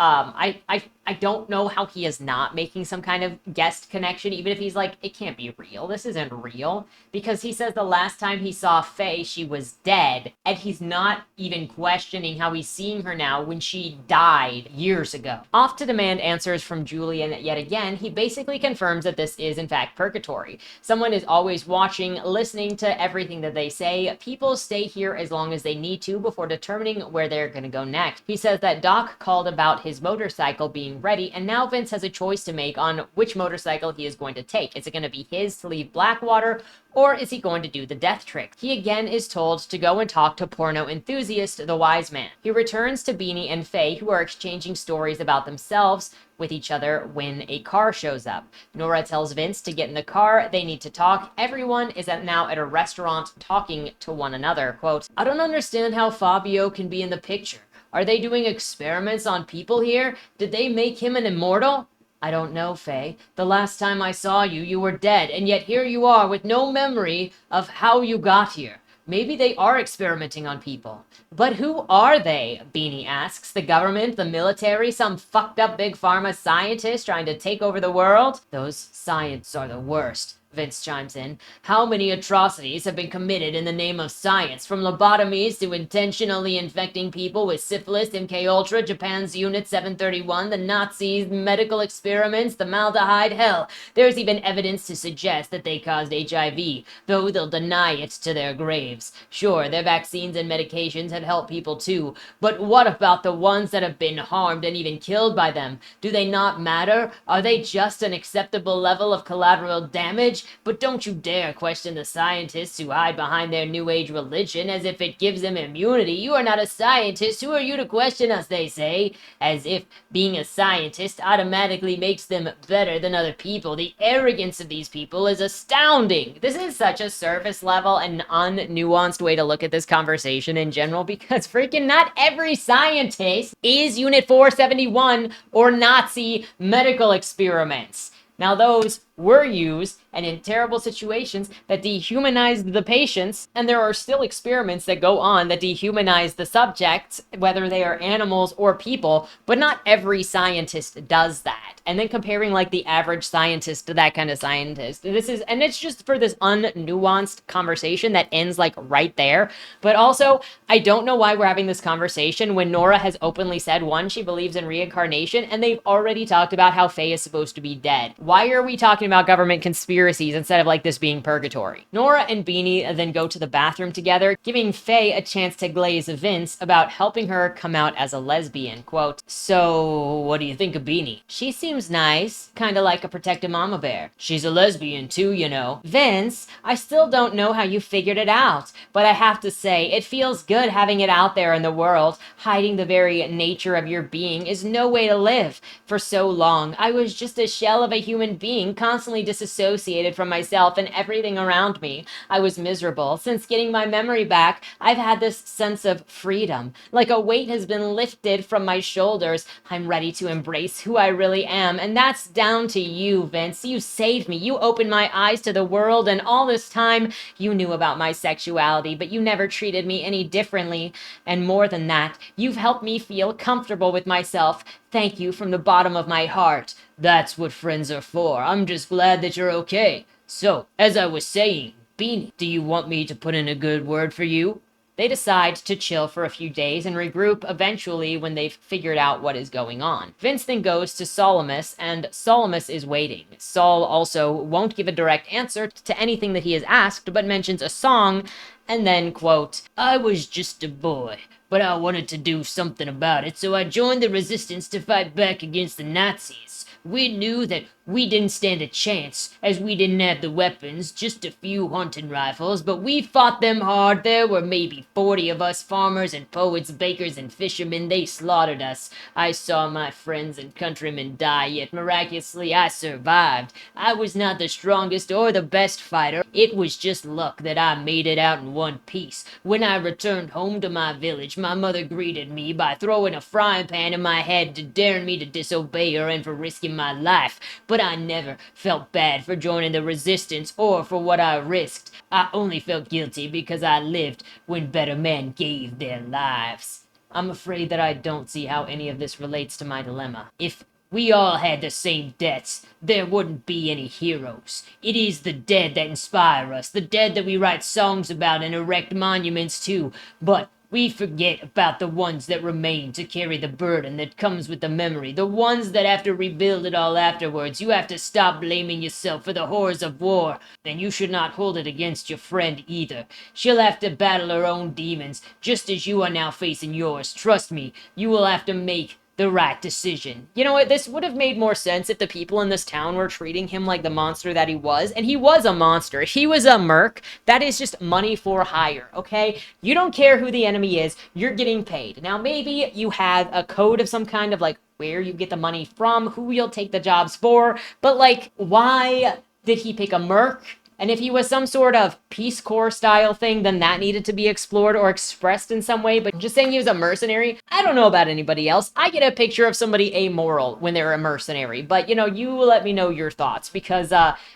I don't know how he is not making some kind of guest connection, even if he's it can't be real. This isn't real. Because he says the last time he saw Faye, she was dead. And he's not even questioning how he's seeing her now when she died years ago. Off to demand answers from Julian yet again, he basically confirms that this is in fact purgatory. Someone is always watching, listening to everything that they say. People stay here as long as they need to before determining where they're going to go next. He says that Doc called about his motorcycle being ready, and now Vince has a choice to make on which motorcycle he is going to take. Is it going to be his to leave Blackwater, or is he going to do the death trick? He again is told to go and talk to porno enthusiast, the wise man. He returns to Beanie and Faye, who are exchanging stories about themselves with each other when a car shows up. Nora tells Vince to get in the car. They need to talk. Everyone is now at a restaurant talking to one another. Quote, I don't understand how Fabio can be in the picture. Are they doing experiments on people here? Did they make him an immortal? I don't know, Faye. The last time I saw you, you were dead, and yet here you are with no memory of how you got here. Maybe they are experimenting on people. But who are they? Beanie asks. The government, the military, some fucked up big pharma scientist trying to take over the world? Those science are the worst. Vince chimes in. How many atrocities have been committed in the name of science, from lobotomies to intentionally infecting people with syphilis, MK Ultra, Japan's Unit 731, the Nazis, medical experiments, the maldehyde, hell. There's even evidence to suggest that they caused HIV, though they'll deny it to their graves. Sure, their vaccines and medications have helped people too, but what about the ones that have been harmed and even killed by them? Do they not matter? Are they just an acceptable level of collateral damage? knowledge, but don't you dare question the scientists who hide behind their New Age religion as if it gives them immunity. You are not a scientist. Who are you to question us, they say, as if being a scientist automatically makes them better than other people. The arrogance of these people is astounding. This is such a surface level and unnuanced way to look at this conversation in general, because freaking not every scientist is Unit 471 or Nazi medical experiments. Now, those were used and in terrible situations that dehumanized the patients, and there are still experiments that go on that dehumanize the subjects, whether they are animals or people, but not every scientist does that. And then comparing like the average scientist to that kind of scientist, and it's just for this unnuanced conversation that ends like right there. But also, I don't know why we're having this conversation when Nora has openly said, one, she believes in reincarnation, and they've already talked about how Faye is supposed to be dead. Why are we talking about government conspiracies instead of like this being purgatory? Nora and Beanie then go to the bathroom together, giving Faye a chance to glaze Vince about helping her come out as a lesbian. Quote, "So, what do you think of Beanie? She seems nice, kinda like a protective mama bear. She's a lesbian too, you know." Vince, I still don't know how you figured it out, but I have to say, it feels good having it out there in the world. Hiding the very nature of your being is no way to live. For so long, I was just a shell of a human being, constantly disassociated from myself and everything around me. I was miserable. Since getting my memory back, I've had this sense of freedom. Like a weight has been lifted from my shoulders. I'm ready to embrace who I really am, and that's down to you, Vince. You saved me. You opened my eyes to the world, and all this time, you knew about my sexuality, but you never treated me any differently. And more than that, you've helped me feel comfortable with myself. Thank you from the bottom of my heart. That's what friends are for. I'm just glad that you're okay. So, as I was saying, Beanie, do you want me to put in a good word for you?" They decide to chill for a few days and regroup eventually when they've figured out what is going on. Vince then goes to Solomus, and Solomus is waiting. Sol also won't give a direct answer to anything that he has asked, but mentions a song, and then, quote, "I was just a boy, but I wanted to do something about it, so I joined the resistance to fight back against the Nazis. We knew that we didn't stand a chance, as we didn't have the weapons, just a few hunting rifles, but we fought them hard. There were maybe 40 of us, farmers and poets, bakers and fishermen. They slaughtered us. I saw my friends and countrymen die, yet miraculously I survived. I was not the strongest or the best fighter. It was just luck that I made it out in one piece. When I returned home to my village, my mother greeted me by throwing a frying pan in my head to dare me to disobey her and for risking my life. But I never felt bad for joining the resistance or for what I risked. I only felt guilty because I lived when better men gave their lives. I'm afraid that I don't see how any of this relates to my dilemma. If we all had the same deaths, there wouldn't be any heroes. It is the dead that inspire us, the dead that we write songs about and erect monuments to, but we forget about the ones that remain to carry the burden that comes with the memory, the ones that have to rebuild it all afterwards. You have to stop blaming yourself for the horrors of war, and you should not hold it against your friend either. She'll have to battle her own demons, just as you are now facing yours. Trust me, you will have to make the right decision. You know what? This would have made more sense if the people in this town were treating him like the monster that he was. And he was a monster. He was a merc. That is just money for hire, okay? You don't care who the enemy is. You're getting paid. Now, maybe you have a code of some kind of like where you get the money from, who you'll take the jobs for. But like, why did he pick a merc? And if he was some sort of Peace Corps style thing, then that needed to be explored or expressed in some way. But just saying he was a mercenary, I don't know about anybody else. I get a picture of somebody amoral when they're a mercenary. But, you know, you let me know your thoughts, because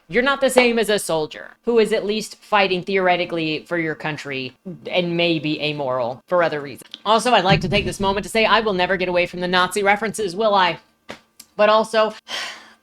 you're not the same as a soldier who is at least fighting theoretically for your country and maybe amoral for other reasons. Also, I'd like to take this moment to say I will never get away from the Nazi references, will I? But also,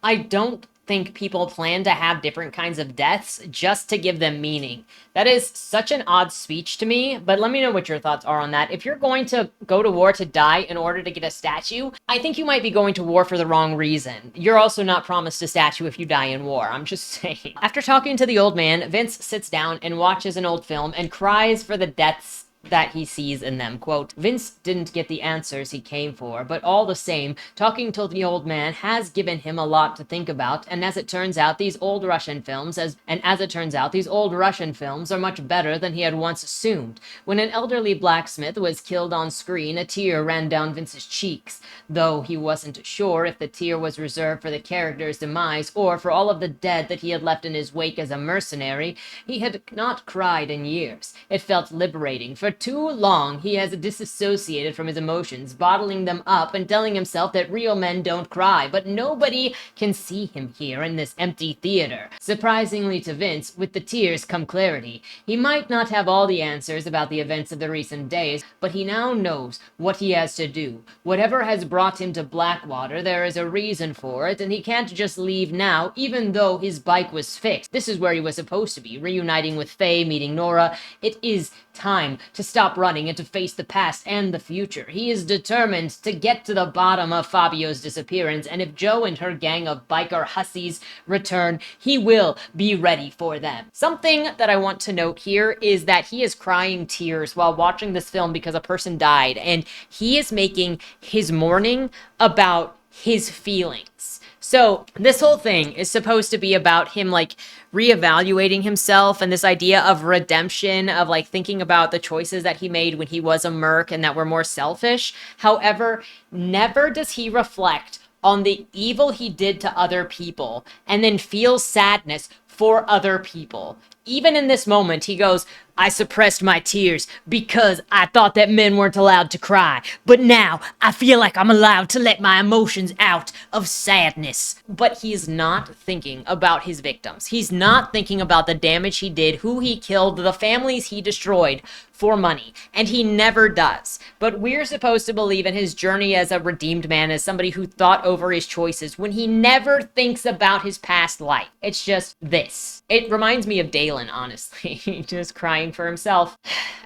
I don't think people plan to have different kinds of deaths just to give them meaning. That is such an odd speech to me, but let me know what your thoughts are on that. If you're going to go to war to die in order to get a statue, I think you might be going to war for the wrong reason. You're also not promised a statue if you die in war, I'm just saying. After talking to the old man, Vince sits down and watches an old film and cries for the deaths that he sees in them. Quote, Vince didn't get the answers he came for, but all the same, talking to the old man has given him a lot to think about, and as it turns out, these old Russian films are much better than he had once assumed. When an elderly blacksmith was killed on screen, a tear ran down Vince's cheeks, though he wasn't sure if the tear was reserved for the character's demise or for all of the dead that he had left in his wake as a mercenary. He had not cried in years. It felt liberating. For too long, he has disassociated from his emotions, bottling them up and telling himself that real men don't cry, but nobody can see him here in this empty theater. Surprisingly to Vince, with the tears come clarity. He might not have all the answers about the events of the recent days, but he now knows what he has to do. Whatever has brought him to Blackwater, there is a reason for it, and he can't just leave now, even though his bike was fixed. This is where he was supposed to be, reuniting with Faye, meeting Nora. It is time to stop running and to face the past and the future. He is determined to get to the bottom of Fabio's disappearance, and if Joe and her gang of biker hussies return, he will be ready for them. Something that I want to note here is that he is crying tears while watching this film because a person died, and he is making his mourning about his feelings. So this whole thing is supposed to be about him like reevaluating himself and this idea of redemption, of like thinking about the choices that he made when he was a merc and that were more selfish. However, never does he reflect on the evil he did to other people and then feel sadness for other people. Even in this moment, he goes, I suppressed my tears because I thought that men weren't allowed to cry. But now I feel like I'm allowed to let my emotions out of sadness. But he's not thinking about his victims. He's not thinking about the damage he did, who he killed, the families he destroyed for money. And he never does. But we're supposed to believe in his journey as a redeemed man, as somebody who thought over his choices, when he never thinks about his past life. It's just this. It reminds me of Dalen, honestly. Just crying for himself.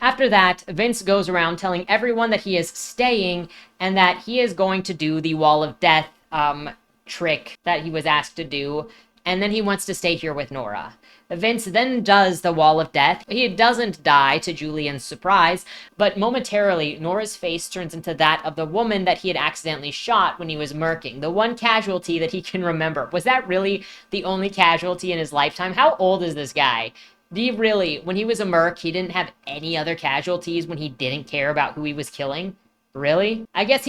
After that, Vince goes around telling everyone that he is staying and that he is going to do the Wall of Death trick that he was asked to do, and then he wants to stay here with Nora. Vince then does the Wall of Death. He doesn't die, to Julian's surprise, but momentarily, Nora's face turns into that of the woman that he had accidentally shot when he was murking. The one casualty that he can remember. Was that really the only casualty in his lifetime? How old is this guy? Do you really, when he was a merc, he didn't have any other casualties when he didn't care about who he was killing? Really? I guess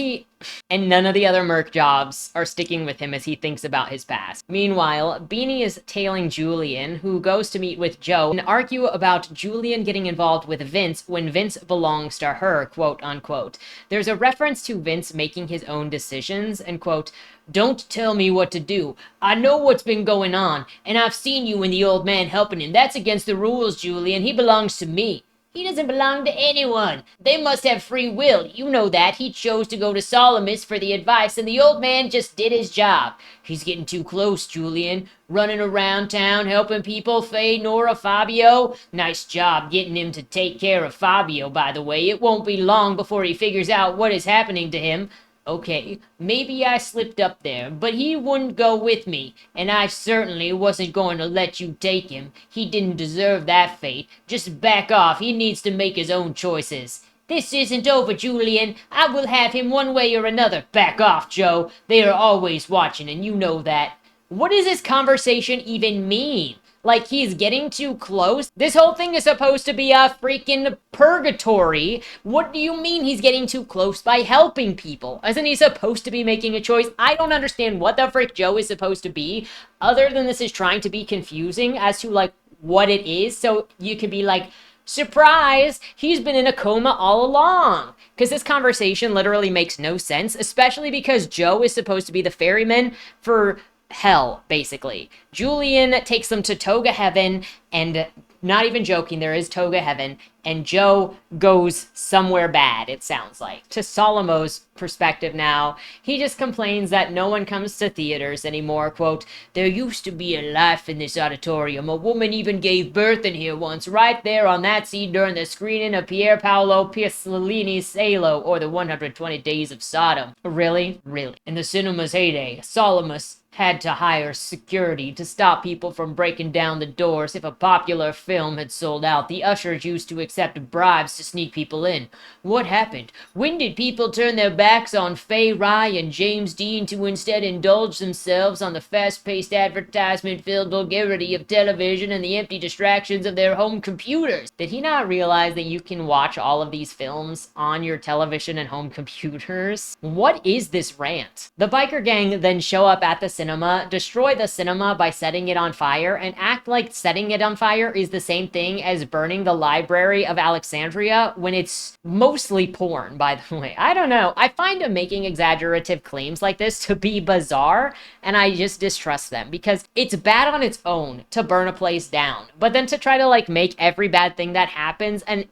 and none of the other merc jobs are sticking with him as he thinks about his past. Meanwhile, Beanie is tailing Julian, who goes to meet with Joe and argue about Julian getting involved with Vince when Vince belongs to her, quote unquote. There's a reference to Vince making his own decisions and, quote, don't tell me what to do. I know what's been going on, and I've seen you and the old man helping him. That's against the rules, Julian. He belongs to me. He doesn't belong to anyone. They must have free will. You know that. He chose to go to Thaumagist for the advice, and the old man just did his job. He's getting too close, Julian. Running around town, helping people, Faye, Nora, Fabio. Nice job getting him to take care of Fabio, by the way. It won't be long before he figures out what is happening to him. Okay, maybe I slipped up there, but he wouldn't go with me, and I certainly wasn't going to let you take him. He didn't deserve that fate. Just back off. He needs to make his own choices. This isn't over, Julian. I will have him one way or another. Back off, Joe. They are always watching, and you know that. What does this conversation even mean? Like, he's getting too close? This whole thing is supposed to be a freaking purgatory. What do you mean he's getting too close by helping people? Isn't he supposed to be making a choice? I don't understand what the frick Joe is supposed to be, other than this is trying to be confusing as to, like, what it is, so you could be like, surprise, he's been in a coma all along. Because this conversation literally makes no sense, especially because Joe is supposed to be the ferryman for hell, basically. Julian takes them to Toga Heaven, and not even joking, there is Toga Heaven, and Joe goes somewhere bad, it sounds like. To Solomon's perspective now, he just complains that no one comes to theaters anymore. Quote, there used to be a life in this auditorium. A woman even gave birth in here once, right there on that seat during the screening of Pier Paolo Pasolini's Salo, or the 120 Days of Sodom. Really? Really? In the cinema's heyday, Solomon's had to hire security to stop people from breaking down the doors if a popular film had sold out. The ushers used to accept bribes to sneak people in. What happened? When did people turn their backs on Fay Rye and James Dean to instead indulge themselves on the fast-paced advertisement-filled vulgarity of television and the empty distractions of their home computers? Did he not realize that you can watch all of these films on your television and home computers? What is this rant? The biker gang then show up at the cinema, destroy the cinema by setting it on fire, and act like setting it on fire is the same thing as burning the Library of Alexandria when it's mostly porn, by the way. I don't know. I find making exaggerative claims like this to be bizarre, and I just distrust them because it's bad on its own to burn a place down, but then to try to like make every bad thing that happens and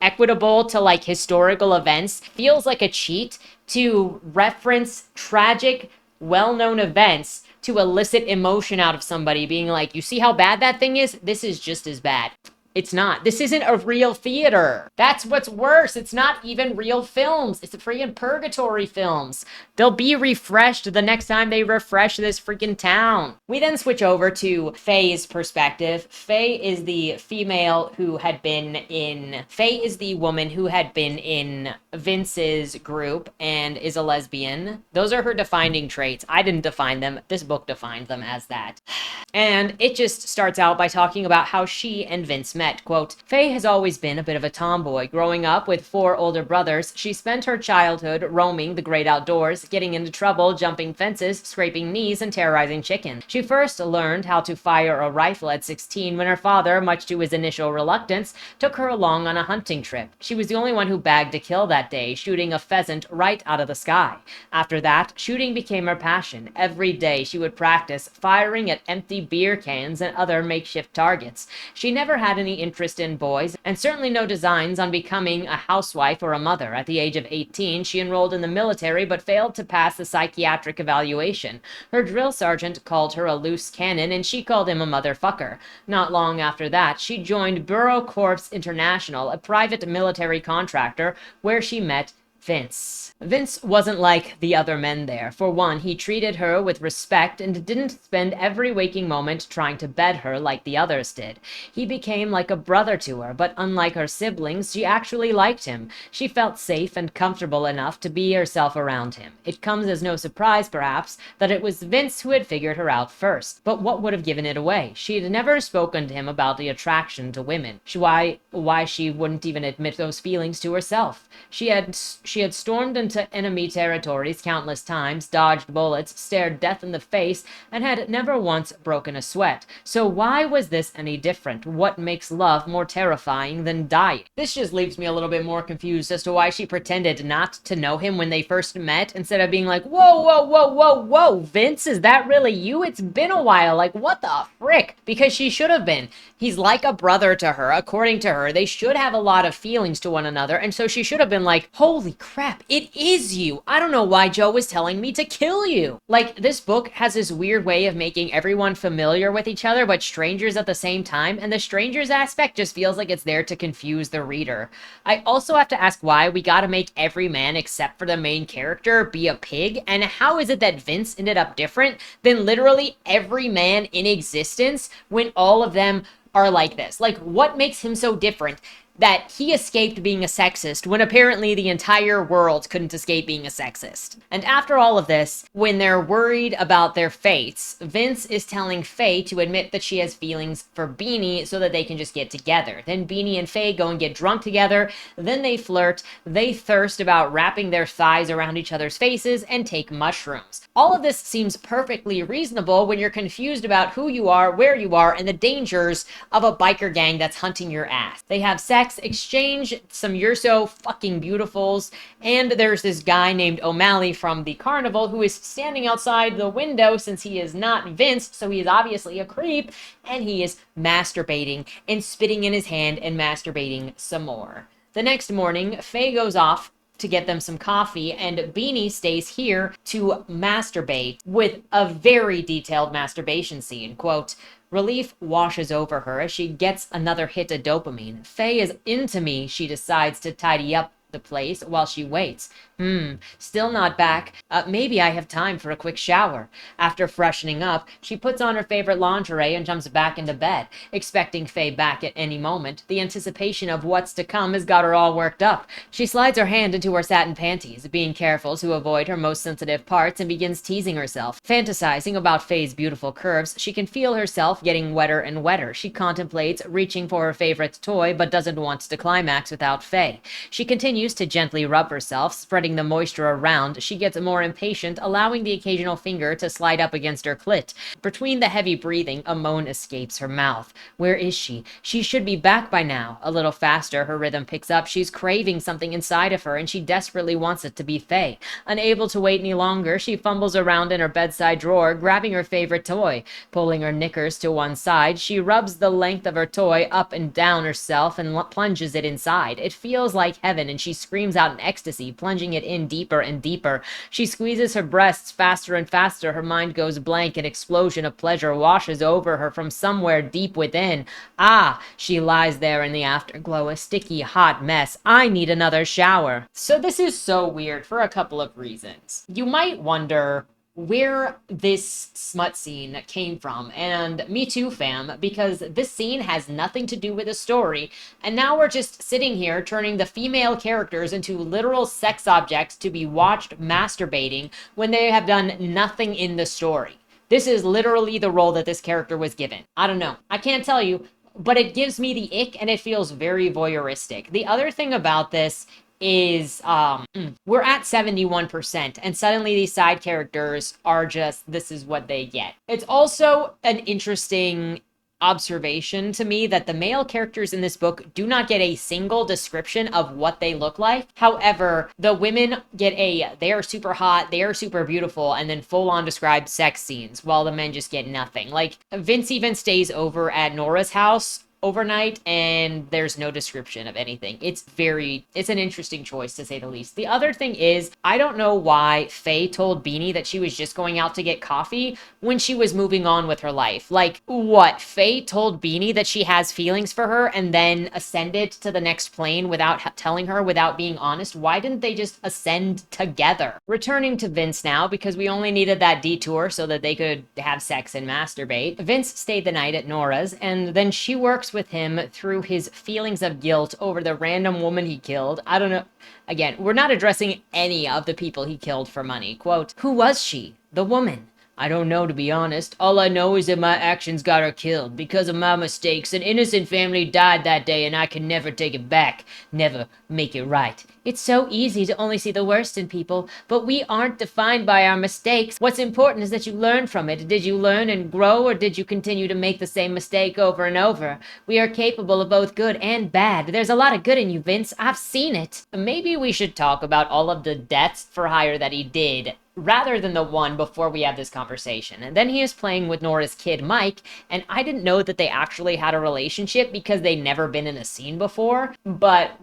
equitable to like historical events feels like a cheat to reference tragic, well-known events to elicit emotion out of somebody, being like, you see how bad that thing is? This is just as bad. It's not. This isn't a real theater. That's what's worse. It's not even real films. It's freaking purgatory films. They'll be refreshed the next time they refresh this freaking town. We then switch over to Faye's perspective. Faye is the female who had been in... Faye is the woman who had been in Vince's group and is a lesbian. Those are her defining traits. I didn't define them. This book defined them as that. And it just starts out by talking about how she and Vince met. Quote, Faye has always been a bit of a tomboy. Growing up with 4 older brothers, she spent her childhood roaming the great outdoors, getting into trouble, jumping fences, scraping knees, and terrorizing chickens. She first learned how to fire a rifle at 16 when her father, much to his initial reluctance, took her along on a hunting trip. She was the only one who bagged a kill that day, shooting a pheasant right out of the sky. After that, shooting became her passion. Every day she would practice firing at empty beer cans and other makeshift targets. She never had any interest in boys, and certainly no designs on becoming a housewife or a mother. At the age of 18, she enrolled in the military but failed to pass the psychiatric evaluation. Her drill sergeant called her a loose cannon, and she called him a motherfucker. Not long after that, she joined Bureau Corps International, a private military contractor, where she met Vince. Vince wasn't like the other men there. For one, he treated her with respect and didn't spend every waking moment trying to bed her like the others did. He became like a brother to her, but unlike her siblings, she actually liked him. She felt safe and comfortable enough to be herself around him. It comes as no surprise, perhaps, that it was Vince who had figured her out first. But what would have given it away? She had never spoken to him about the attraction to women. Why she wouldn't even admit those feelings to herself. She had stormed into enemy territories countless times, dodged bullets, stared death in the face, and had never once broken a sweat. So why was this any different? What makes love more terrifying than dying? This just leaves me a little bit more confused as to why she pretended not to know him when they first met, instead of being like, whoa, whoa, whoa, whoa, whoa, Vince, is that really you? It's been a while. Like, what the frick? Because she should have been. He's like a brother to her. According to her, they should have a lot of feelings to one another, and so she should have been like, holy crap, it is you. I don't know why Joe was telling me to kill you. Like, this book has this weird way of making everyone familiar with each other, but strangers at the same time, and the strangers aspect just feels like it's there to confuse the reader. I also have to ask why we gotta make every man except for the main character be a pig, and how is it that Vince ended up different than literally every man in existence when all of them are like this? Like, what makes him so different that he escaped being a sexist when apparently the entire world couldn't escape being a sexist? And after all of this, when they're worried about their fates, Vince is telling Faye to admit that she has feelings for Beanie so that they can just get together. Then Beanie and Faye go and get drunk together, then they flirt, they thirst about wrapping their thighs around each other's faces, and take mushrooms. All of this seems perfectly reasonable when you're confused about who you are, where you are, and the dangers of a biker gang that's hunting your ass. They have sex, exchange some You're So Fucking Beautifuls, and there's this guy named O'Malley from the carnival who is standing outside the window since he is not Vince, so he is obviously a creep, and he is masturbating and spitting in his hand and masturbating some more. The next morning, Faye goes off to get them some coffee, and Beanie stays here to masturbate with a very detailed masturbation scene. Quote, relief washes over her as she gets another hit of dopamine. Faye is into me, she decides to tidy up the place while she waits. Still not back. Maybe I have time for a quick shower. After freshening up, she puts on her favorite lingerie and jumps back into bed, expecting Faye back at any moment. The anticipation of what's to come has got her all worked up. She slides her hand into her satin panties, being careful to avoid her most sensitive parts, and begins teasing herself. Fantasizing about Faye's beautiful curves, she can feel herself getting wetter and wetter. She contemplates reaching for her favorite toy, but doesn't want to climax without Faye. She continues to gently rub herself, spreading the moisture around. She gets more impatient, allowing the occasional finger to slide up against her clit. Between the heavy breathing, a moan escapes her mouth. Where is she? She should be back by now. A little faster, her rhythm picks up. She's craving something inside of her, and she desperately wants it to be Faye. Unable to wait any longer, she fumbles around in her bedside drawer, grabbing her favorite toy. Pulling her knickers to one side, she rubs the length of her toy up and down herself and plunges it inside. It feels like heaven, and she screams out in ecstasy, plunging it in deeper and deeper. She squeezes her breasts faster and faster. Her mind goes blank. An explosion of pleasure washes over her from somewhere deep within. She lies there in the afterglow, a sticky, hot mess. I need another shower. So this is so weird for a couple of reasons. You might wonder where this smut scene came from, and me too, fam, because this scene has nothing to do with the story, and now we're just sitting here turning the female characters into literal sex objects to be watched masturbating when they have done nothing in the story. This is literally the role that this character was given. I don't know. I can't tell you, but it gives me the ick, and it feels very voyeuristic. The other thing about this is we're at 71%, and suddenly these side characters are just, this is what they get. It's also an interesting observation to me that the male characters in this book do not get a single description of what they look like. However, the women get they are super hot, they are super beautiful, and then full-on described sex scenes, while the men just get nothing. Like, Vince even stays over at Nora's house overnight, and there's no description of anything. It's an interesting choice, to say the least. The other thing is, I don't know why Faye told Beanie that she was just going out to get coffee when she was moving on with her life. Like, what? Faye told Beanie that she has feelings for her and then ascended to the next plane without telling her, without being honest? Why didn't they just ascend together? Returning to Vince now, because we only needed that detour so that they could have sex and masturbate. Vince stayed the night at Nora's, and then she works with him through his feelings of guilt over the random woman he killed. I don't know. Again, we're not addressing any of the people he killed for money. Quote, who was she? The woman. I don't know, to be honest. All I know is that my actions got her killed. Because of my mistakes, an innocent family died that day, and I can never take it back. Never make it right. It's so easy to only see the worst in people, but we aren't defined by our mistakes. What's important is that you learn from it. Did you learn and grow, or did you continue to make the same mistake over and over? We are capable of both good and bad. There's a lot of good in you, Vince. I've seen it. Maybe we should talk about all of the deaths for hire that he did, rather than the one before we have this conversation. And then he is playing with Nora's kid, Mike, and I didn't know that they actually had a relationship because they'd never been in a scene before, but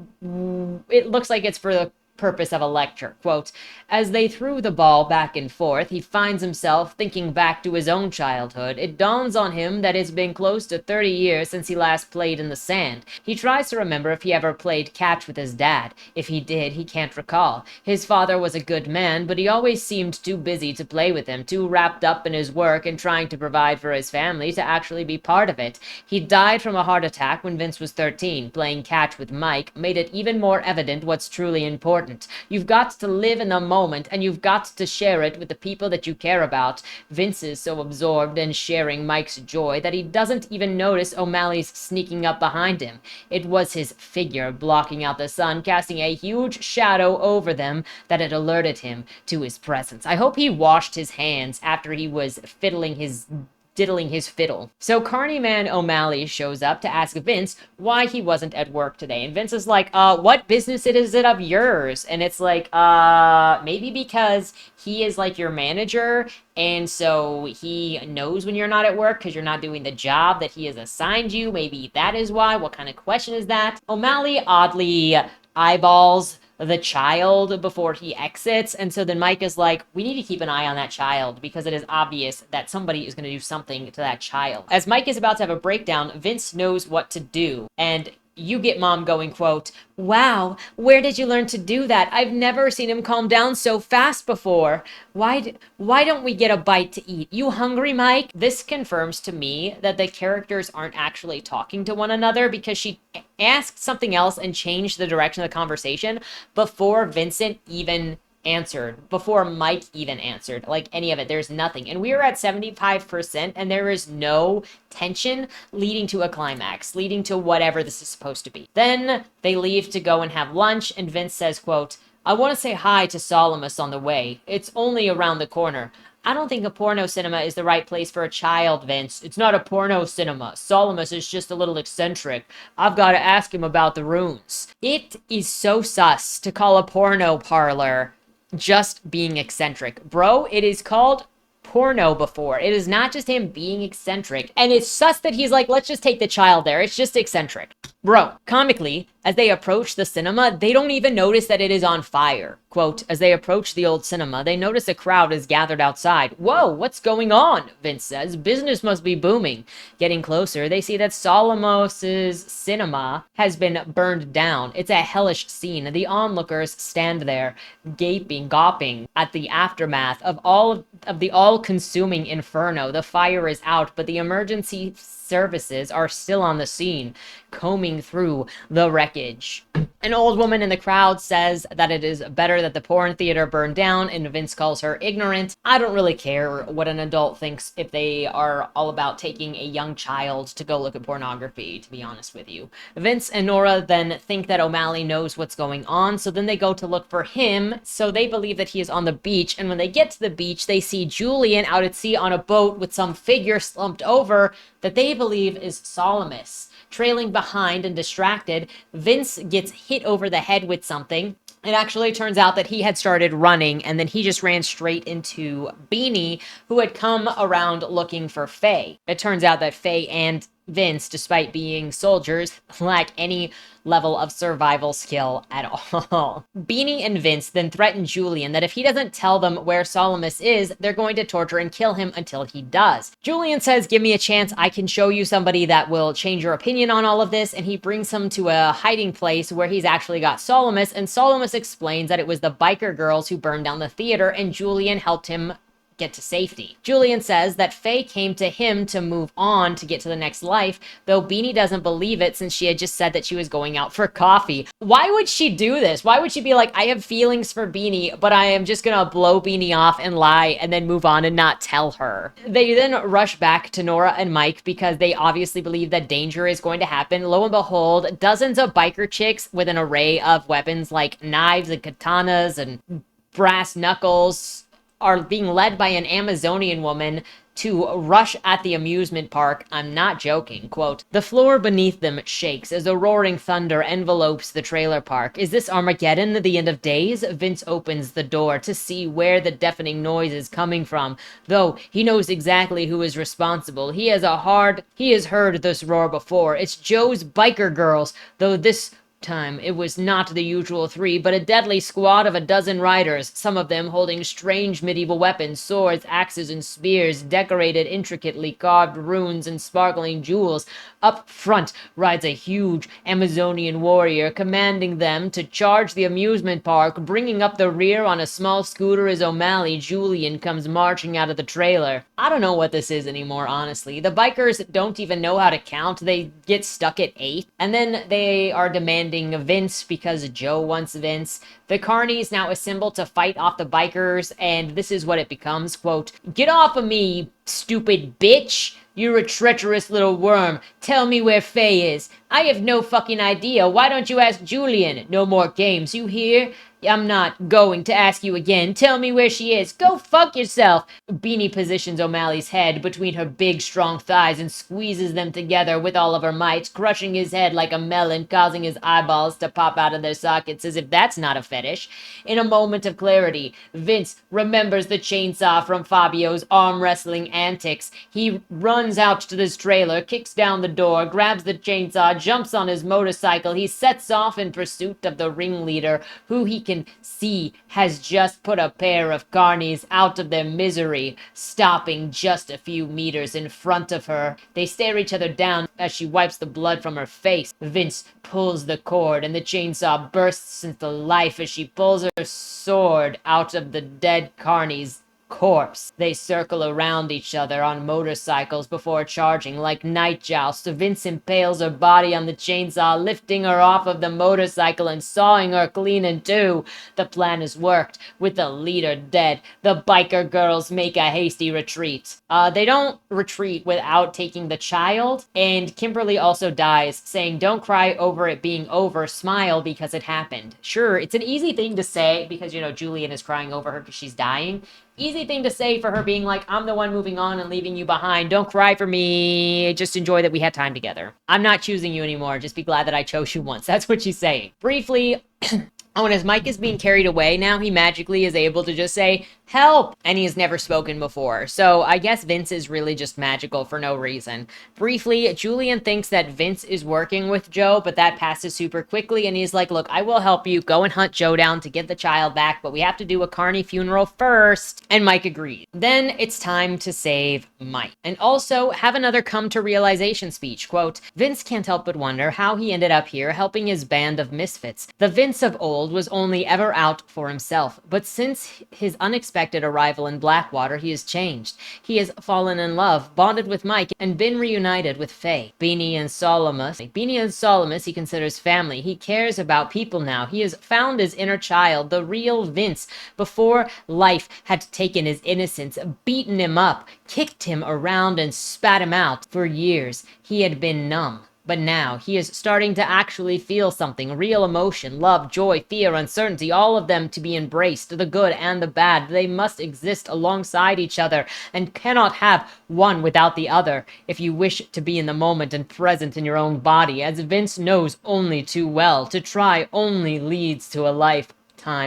it looks like it's for the purpose of a lecture. Quote, as they threw the ball back and forth, he finds himself thinking back to his own childhood. It dawns on him that it's been close to 30 years since he last played in the sand. He tries to remember if he ever played catch with his dad. If he did, he can't recall. His father was a good man, but he always seemed too busy to play with him, too wrapped up in his work and trying to provide for his family to actually be part of it. He died from a heart attack when Vince was 13. Playing catch with Mike made it even more evident what's truly important. You've got to live in the moment, and you've got to share it with the people that you care about. Vince is so absorbed in sharing Mike's joy that he doesn't even notice O'Malley's sneaking up behind him. It was his figure blocking out the sun, casting a huge shadow over them, that had alerted him to his presence. I hope he washed his hands after he was diddling his fiddle. So Carnie Man O'Malley shows up to ask Vince why he wasn't at work today. And Vince is like, what business is it of yours? And it's like, maybe because he is like your manager, and so he knows when you're not at work because you're not doing the job that he has assigned you. Maybe that is why. What kind of question is that? O'Malley oddly eyeballs the child before he exits, and so then Mike is like, we need to keep an eye on that child because it is obvious that somebody is going to do something to that child. As Mike is about to have a breakdown, Vince knows what to do, and You get Mom going, quote, "Wow, where did you learn to do that? I've never seen him calm down so fast before. Why don't we get a bite to eat? You hungry, Mike?" This confirms to me that the characters aren't actually talking to one another, because she asked something else and changed the direction of the conversation before Vincent even answered, before Mike even answered, like any of it. There's nothing. And we are at 75%, and there is no tension leading to a climax, leading to whatever this is supposed to be. Then they leave to go and have lunch, and Vince says, quote, "I want to say hi to Solomus on the way. It's only around the corner. I don't think a porno cinema is the right place for a child, Vince. It's not a porno cinema. Solomus is just a little eccentric. I've got to ask him about the runes." It is so sus to call a porno parlor just being eccentric. Bro, it is called porno before. It is not just him being eccentric. And it's sus that he's like, let's just take the child there. It's just eccentric. Bro, comically, as they approach the cinema, they don't even notice that it is on fire. Quote, "As they approach the old cinema, they notice a crowd is gathered outside. Whoa, what's going on?" Vince says. "Business must be booming." Getting closer, they see that Solomos's cinema has been burned down. It's a hellish scene. The onlookers stand there, gawping at the aftermath of the all-consuming inferno. The fire is out, but the emergency services are still on the scene, combing through the wreckage. An old woman in the crowd says that it is better that the porn theater burned down, and Vince calls her ignorant. I don't really care what an adult thinks if they are all about taking a young child to go look at pornography, to be honest with you. Vince and Nora then think that O'Malley knows what's going on, so then they go to look for him. So they believe that he is on the beach, and when they get to the beach, they see Julian out at sea on a boat with some figure slumped over that they believe is Solomus. Trailing behind and distracted, Vince gets hit over the head with something. It actually turns out that he had started running, and then he just ran straight into Beanie, who had come around looking for Faye. It turns out that Faye and Vince, despite being soldiers, lack any level of survival skill at all. Beanie and Vince then threaten Julian that if he doesn't tell them where Solomus is, they're going to torture and kill him until he does. Julian says, "Give me a chance, I can show you somebody that will change your opinion on all of this," and he brings him to a hiding place where he's actually got Solomus, and Solomus explains that it was the biker girls who burned down the theater, and Julian helped him get to safety. Julian says that Faye came to him to move on to get to the next life, though Beanie doesn't believe it since she had just said that she was going out for coffee. Why would she do this? Why would she be like, I have feelings for Beanie, but I am just gonna blow Beanie off and lie and then move on and not tell her? They then rush back to Nora and Mike because they obviously believe that danger is going to happen. Lo and behold, dozens of biker chicks with an array of weapons like knives and katanas and brass knuckles are being led by an Amazonian woman to rush at the amusement park. I'm not joking. Quote, "The floor beneath them shakes as a roaring thunder envelopes the trailer park. Is this Armageddon, the end of days?" Vince opens the door to see where the deafening noise is coming from, though he knows exactly who is responsible. He has heard this roar before. It's Joe's biker girls, though this time it was not the usual three, but a deadly squad of a dozen riders, some of them holding strange medieval weapons, swords, axes, and spears, decorated intricately carved runes and sparkling jewels. Up front rides a huge Amazonian warrior, commanding them to charge the amusement park. Bringing up the rear on a small scooter is O'Malley. Julian comes marching out of the trailer. I don't know what this is anymore, honestly. The bikers don't even know how to count. They get stuck at 8, and then they are demanding Vince because Joe wants Vince. The Carnies now assemble to fight off the bikers, and this is what it becomes. Quote, "Get off of me, stupid bitch. You're a treacherous little worm. Tell me where Faye is. I have no fucking idea. Why don't you ask Julian? No more games, you hear? I'm not going to ask you again. Tell me where she is. Go fuck yourself." Beanie positions O'Malley's head between her big, strong thighs and squeezes them together with all of her might, crushing his head like a melon, causing his eyeballs to pop out of their sockets as if that's not a fetish. In a moment of clarity, Vince remembers the chainsaw from Fabio's arm wrestling antics. He runs runs out to this trailer, kicks down the door, grabs the chainsaw, jumps on his motorcycle. He sets off in pursuit of the ringleader, who he can see has just put a pair of carnies out of their misery, stopping just a few meters in front of her. They stare each other down as she wipes the blood from her face. Vince pulls the cord and the chainsaw bursts into life as she pulls her sword out of the dead carnie's corpse. They circle around each other on motorcycles before charging like night jousts. Vince impales her body on the chainsaw, lifting her off of the motorcycle and sawing her clean in two. The plan is worked. With the leader dead, the biker girls make a hasty retreat. They don't retreat without taking the child, and Kimberly also dies, saying, "Don't cry over it being over, smile because it happened." Sure, it's an easy thing to say because, Julian is crying over her because she's dying. Easy thing to say for her being like, "I'm the one moving on and leaving you behind. Don't cry for me. Just enjoy that we had time together. I'm not choosing you anymore. Just be glad that I chose you once." That's what she's saying. Briefly, and as Mike is being carried away now, he magically is able to just say, "Help!" And he has never spoken before. So I guess Vince is really just magical for no reason. Briefly, Julian thinks that Vince is working with Joe, but that passes super quickly. And he's like, "Look, I will help you. Go and hunt Joe down to get the child back, but we have to do a Carnie funeral first." And Mike agrees. Then it's time to save Mike. And also have another come to realization speech. Quote, "Vince can't help but wonder how he ended up here helping his band of misfits. The Vince of old was only ever out for himself. But since his unexpected arrival in Blackwater, he has changed. He has fallen in love, bonded with Mike, and been reunited with Faye. Beanie and Solomus he considers family. He cares about people now. He has found his inner child, the real Vince, before life had taken his innocence, beaten him up, kicked him around, and spat him out. For years, he had been numb. But now he is starting to actually feel something, real emotion, love, joy, fear, uncertainty, all of them to be embraced, the good and the bad. They must exist alongside each other and cannot have one without the other if you wish to be in the moment and present in your own body, as Vince knows only too well. To try only leads to a lifetime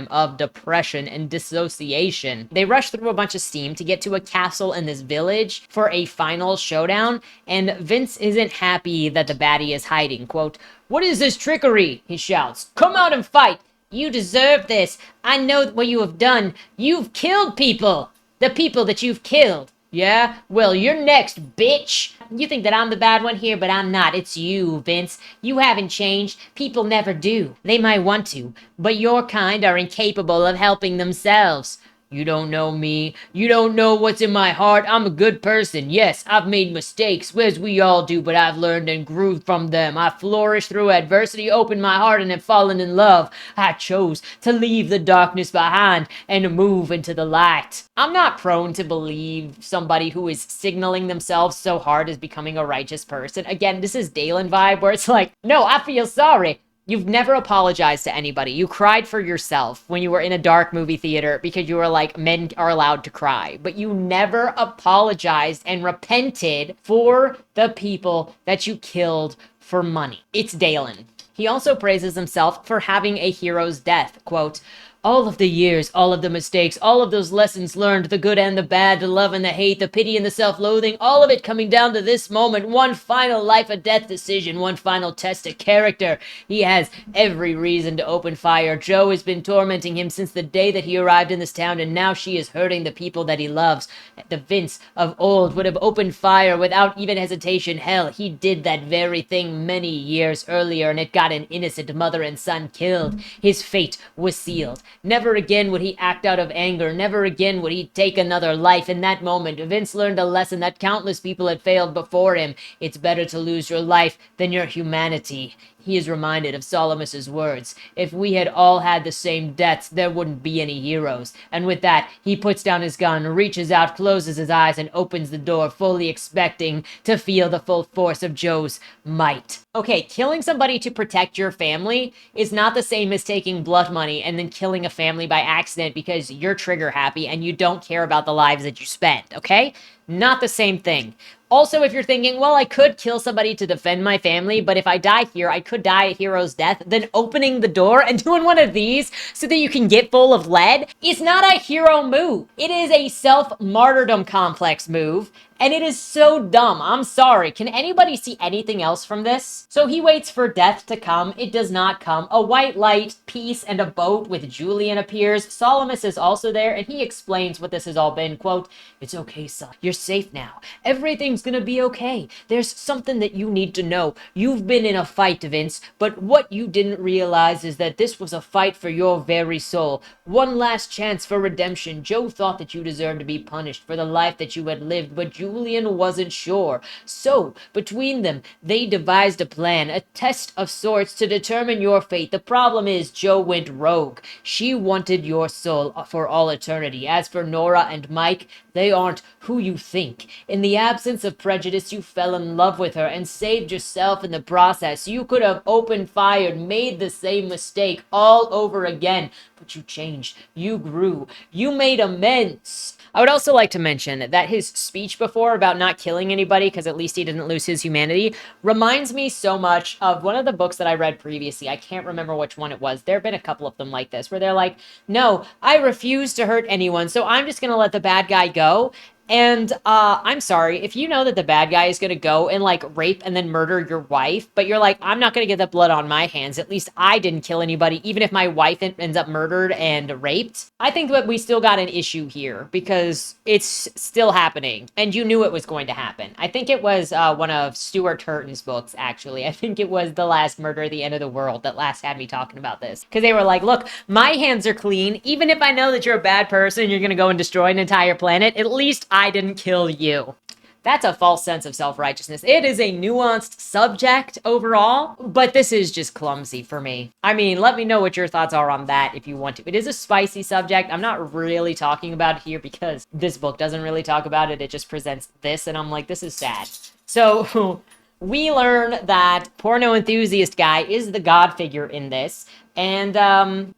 of depression and dissociation. They rush through a bunch of steam to get to a castle in this village for a final showdown, and Vince isn't happy that the baddie is hiding. Quote, "What is this trickery?" he shouts. "Come out and fight! You deserve this! I know what you have done! You've killed people! The people that you've killed! Yeah? Well, you're next, bitch! You think that I'm the bad one here, but I'm not. It's you, Vince. You haven't changed. People never do. They might want to, but your kind are incapable of helping themselves. You don't know me. You don't know what's in my heart. I'm a good person. Yes, I've made mistakes, as we all do, but I've learned and grew from them. I flourished through adversity, opened my heart, and have fallen in love. I chose to leave the darkness behind and move into the light." I'm not prone to believe somebody who is signaling themselves so hard as becoming a righteous person. Again, this is Dalen vibe, where it's like, no, I feel sorry. You've never apologized to anybody. You cried for yourself when you were in a dark movie theater because you were like, men are allowed to cry. But you never apologized and repented for the people that you killed for money. It's Dalen. He also praises himself for having a hero's death. Quote, "All of the years, all of the mistakes, all of those lessons learned, the good and the bad, the love and the hate, the pity and the self-loathing, all of it coming down to this moment, one final life or death decision, one final test of character. He has every reason to open fire. Joe has been tormenting him since the day that he arrived in this town, and now she is hurting the people that he loves. The Vince of old would have opened fire without even hesitation. Hell, he did that very thing many years earlier, and it got an innocent mother and son killed. His fate was sealed. Never again would he act out of anger. Never again would he take another life. In that moment, Vince learned a lesson that countless people had failed before him. It's better to lose your life than your humanity. He is reminded of Solomus's words. If we had all had the same deaths, there wouldn't be any heroes. And with that, he puts down his gun, reaches out, closes his eyes, and opens the door, fully expecting to feel the full force of Joe's might. Okay, killing somebody to protect your family is not the same as taking blood money and then killing a family by accident because you're trigger happy and you don't care about the lives that you spend, okay? Not the same thing. Also, if you're thinking, well, I could kill somebody to defend my family, but if I die here, I could die a hero's death, then opening the door and doing one of these so that you can get full of lead is not a hero move. It is a self-martyrdom complex move And it is so dumb. I'm sorry. Can anybody see anything else from this? So he waits for death to come. It does not come. A white light, peace, and a boat with Julian appears. Solomus is also there, and he explains what this has all been. Quote, "It's okay, son. You're safe now. Everything's gonna be okay. There's something that you need to know. You've been in a fight, Vince, but what you didn't realize is that this was a fight for your very soul. One last chance for redemption. Joe thought that you deserved to be punished for the life that you had lived, but Julian wasn't sure. So, between them, they devised a plan, a test of sorts to determine your fate. The problem is Joe went rogue. She wanted your soul for all eternity. As for Nora and Mike, they aren't who you think. In the absence of prejudice, you fell in love with her and saved yourself in the process. You could have opened fire and made the same mistake all over again, but you changed. You grew. You made amends." I would also like to mention that his speech before about not killing anybody, because at least he didn't lose his humanity, reminds me so much of one of the books that I read previously. I can't remember which one it was. There have been a couple of them like this, where they're like, no, I refuse to hurt anyone, so I'm just going to let the bad guy go. And I'm sorry, if you know that the bad guy is going to go and like rape and then murder your wife, but you're like, I'm not going to get the blood on my hands. At least I didn't kill anybody, even if my wife ends up murdered and raped. I think that we still got an issue here because it's still happening and you knew it was going to happen. I think it was one of Stuart Turton's books, actually. I think it was The Last Murder, The End of the World that last had me talking about this. Because they were like, look, my hands are clean. Even if I know that you're a bad person, you're going to go and destroy an entire planet, at least I didn't kill you. That's a false sense of self-righteousness. It is a nuanced subject overall, but this is just clumsy for me. I mean, let me know what your thoughts are on that if you want to. It is a spicy subject. I'm not really talking about it here because this book doesn't really talk about it. It just presents this, and I'm like, this is sad. So we learn that porno enthusiast guy is the god figure in this, and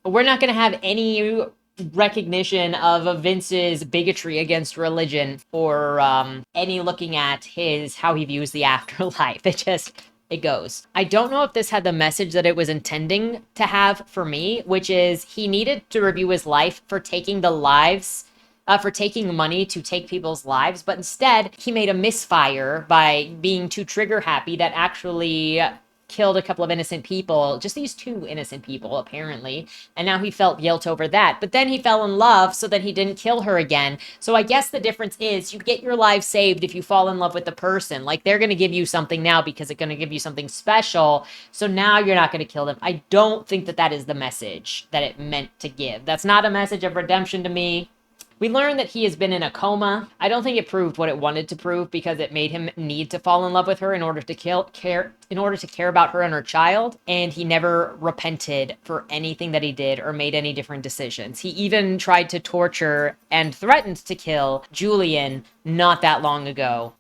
we're not going to have any recognition of Vince's bigotry against religion or any looking at how he views the afterlife. It goes. I don't know if this had the message that it was intending to have for me, which is he needed to review his life for taking money to take people's lives, but instead he made a misfire by being too trigger happy that actually killed a couple of innocent people, just these two innocent people, apparently, and now he felt guilt over that. But then he fell in love so that he didn't kill her again. So I guess the difference is you get your life saved if you fall in love with the person. Like, they're going to give you something now because it's going to give you something special, so now you're not going to kill them. I don't think that that is the message that it meant to give. That's not a message of redemption to me. We learned that he has been in a coma. I don't think it proved what it wanted to prove because it made him need to fall in love with her in order to care about her and her child. And he never repented for anything that he did or made any different decisions. He even tried to torture and threatened to kill Julian not that long ago.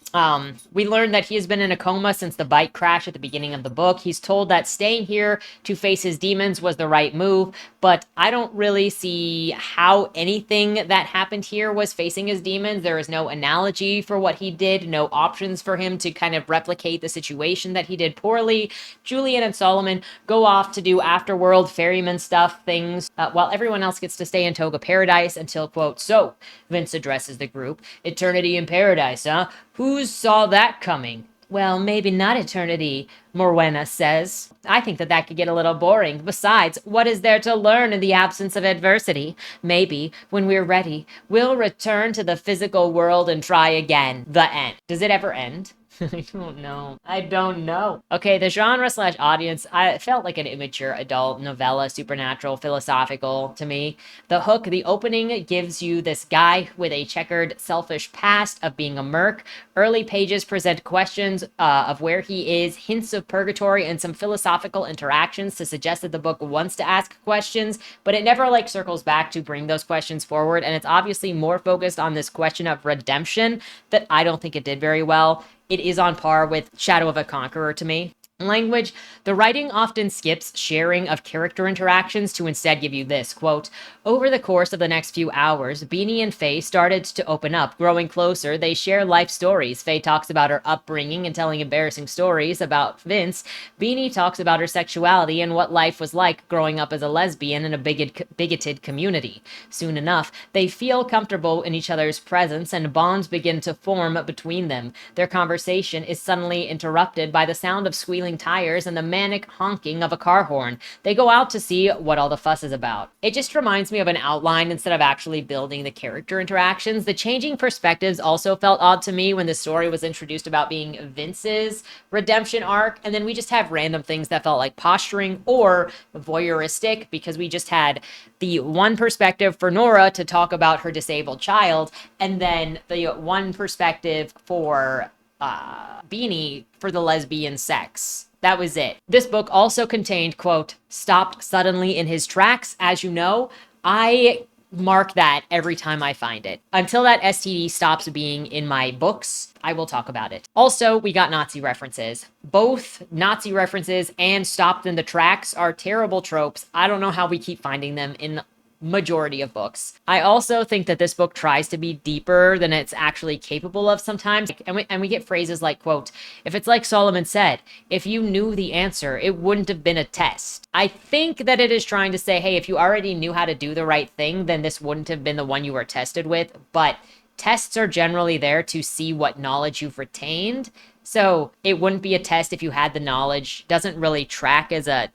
We learned that he has been in a coma since the bike crash at the beginning of the book. He's told that staying here to face his demons was the right move, but I don't really see how anything that happened here was facing his demons. There is no analogy for what he did, no options for him to kind of replicate the situation that he did poorly. Julian and Solomon go off to do afterworld ferryman stuff, things, while everyone else gets to stay in Toga Paradise until, quote, "So," Vince addresses the group, "eternity in paradise, huh? Who saw that coming?" "Well, maybe not eternity," Morwenna says. "I think that could get a little boring. Besides, what is there to learn in the absence of adversity? Maybe, when we're ready, we'll return to the physical world and try again." The end. Does it ever end? I don't know. Okay, the genre/audience, I felt like an immature adult novella, supernatural, philosophical to me. The hook, the opening gives you this guy with a checkered, selfish past of being a merc. Early pages present questions of where he is, hints of purgatory, and some philosophical interactions to suggest that the book wants to ask questions, but it never like circles back to bring those questions forward, and it's obviously more focused on this question of redemption that I don't think it did very well. It is on par with Shadow of a Conqueror to me. language, the writing often skips sharing of character interactions to instead give you this, quote, over the course of the next few hours, Beanie and Faye started to open up. Growing closer, they share life stories. Faye talks about her upbringing and telling embarrassing stories about Vince. Beanie talks about her sexuality and what life was like growing up as a lesbian in a bigoted community. Soon enough, they feel comfortable in each other's presence and bonds begin to form between them. Their conversation is suddenly interrupted by the sound of squealing tires and the manic honking of a car horn. They go out to see what all the fuss is about. It just reminds me of an outline instead of actually building the character interactions. The changing perspectives also felt odd to me when the story was introduced about being Vince's redemption arc, and then we just have random things that felt like posturing or voyeuristic because we just had the one perspective for Nora to talk about her disabled child, and then the one perspective for Beanie for the lesbian sex. That was it. This book also contained, quote, stopped suddenly in his tracks. As you know, I mark that every time I find it. Until that STD stops being in my books, I will talk about it. Also, we got Nazi references. Both Nazi references and stopped in the tracks are terrible tropes. I don't know how we keep finding them in majority of books. I also think that this book tries to be deeper than it's actually capable of sometimes. And we get phrases like, quote, if it's like Solomon said, if you knew the answer, it wouldn't have been a test. I think that it is trying to say, hey, if you already knew how to do the right thing, then this wouldn't have been the one you were tested with. But tests are generally there to see what knowledge you've retained. So it wouldn't be a test if you had the knowledge. Doesn't really track as a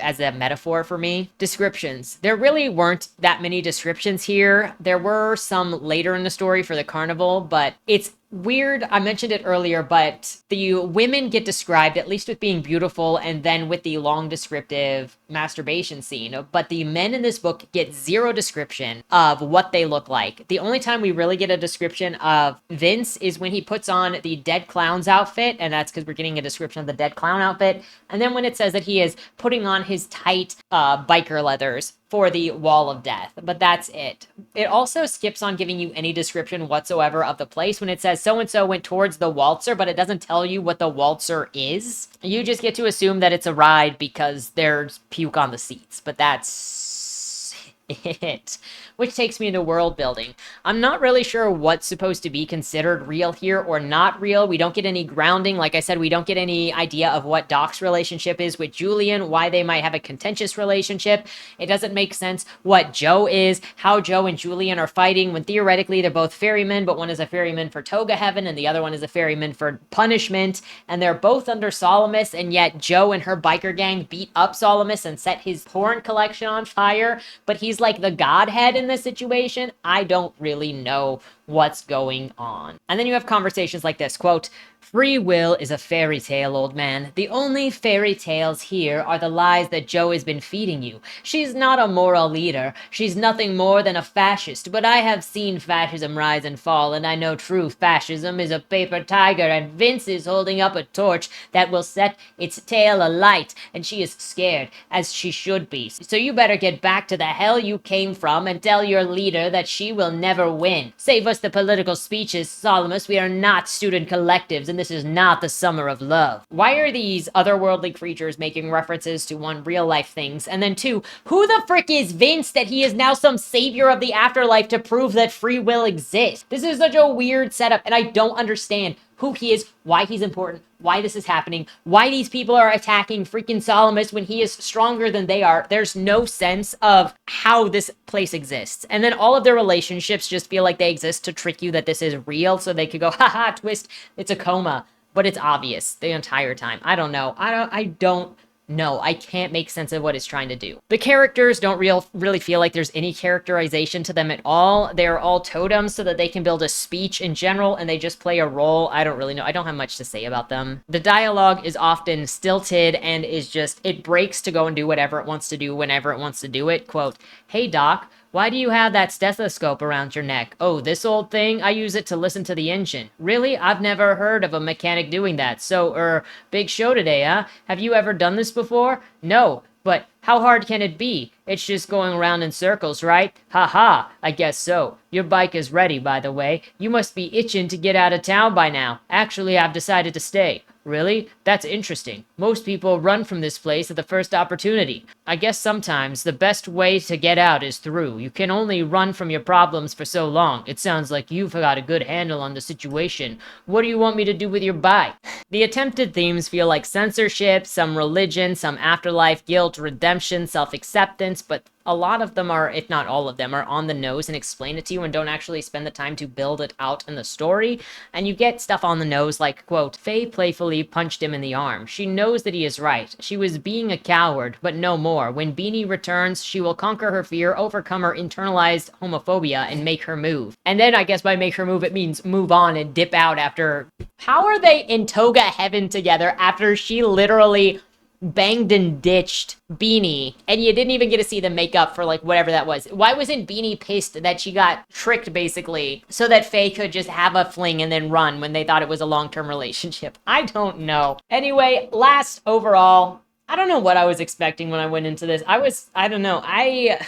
metaphor for me. Descriptions. There really weren't that many descriptions here. There were some later in the story for the carnival, but it's weird. I mentioned it earlier, but the women get described, at least with being beautiful, and then with the long descriptive masturbation scene. But the men in this book get zero description of what they look like. The only time we really get a description of Vince is when he puts on the dead clown's outfit, and that's because we're getting a description of the dead clown outfit. And then when it says that he is putting on his tight biker leathers for the Wall of Death, but that's it. It also skips on giving you any description whatsoever of the place when it says so-and-so went towards the waltzer, but it doesn't tell you what the waltzer is. You just get to assume that it's a ride because there's puke on the seats, but that's it. Which takes me into world building. I'm not really sure what's supposed to be considered real here or not real. We don't get any grounding. Like I said, we don't get any idea of what Doc's relationship is with Julian, why they might have a contentious relationship. It doesn't make sense what Joe is, how Joe and Julian are fighting when theoretically they're both ferrymen, but one is a ferryman for toga heaven and the other one is a ferryman for punishment. And they're both under Salamis, and yet Joe and her biker gang beat up Salamis and set his porn collection on fire. But he's like the godhead in this situation. I don't really know what's going on. And then you have conversations like this, quote, free will is a fairy tale, old man. The only fairy tales here are the lies that Joe has been feeding you. She's not a moral leader. She's nothing more than a fascist, but I have seen fascism rise and fall, and I know true fascism is a paper tiger, and Vince is holding up a torch that will set its tail alight, and she is scared, as she should be. So you better get back to the hell you came from and tell your leader that she will never win. Save us the political speeches, Salamis. We are not student collectives, and this is not the summer of love. Why are these otherworldly creatures making references to one, real life things, and then two, who the frick is Vince that he is now some savior of the afterlife to prove that free will exists? This is such a weird setup, and I don't understand who he is, why he's important, why this is happening, why these people are attacking freaking Salamis when he is stronger than they are. There's no sense of how this place exists. And then all of their relationships just feel like they exist to trick you that this is real so they could go, haha, twist, it's a coma. But it's obvious the entire time. I don't know. I don't know. I can't make sense of what it's trying to do. The characters don't really feel like there's any characterization to them at all. They're all totems so that they can build a speech in general, and they just play a role. I don't really know. I don't have much to say about them. The dialogue is often stilted and is just, it breaks to go and do whatever it wants to do whenever it wants to do it. Quote, hey doc, why do you have that stethoscope around your neck? Oh, this old thing? I use it to listen to the engine. Really? I've never heard of a mechanic doing that. So, big show today, huh? Have you ever done this before? No. But how hard can it be? It's just going around in circles, right? Ha ha, I guess so. Your bike is ready, by the way. You must be itching to get out of town by now. Actually, I've decided to stay. Really? That's interesting. Most people run from this place at the first opportunity. I guess sometimes the best way to get out is through. You can only run from your problems for so long. It sounds like you've got a good handle on the situation. What do you want me to do with your bite? The attempted themes feel like censorship, some religion, some afterlife, guilt, redemption, self-acceptance, but a lot of them are, if not all of them, are on the nose and explain it to you and don't actually spend the time to build it out in the story. And you get stuff on the nose like, quote, Faye playfully punched him in the arm. She knows that he is right. She was being a coward, but no more. When Beanie returns, she will conquer her fear, overcome her internalized homophobia, and make her move. And then I guess by make her move, it means move on and dip out after... How are they in toga heaven together after she literally banged and ditched Beanie, and you didn't even get to see the makeup for like whatever that was? Why wasn't Beanie pissed that she got tricked basically so that Faye could just have a fling and then run when they thought it was a long-term relationship? I don't know. Anyway, last overall, I don't know what I was expecting when I went into this. I don't know. I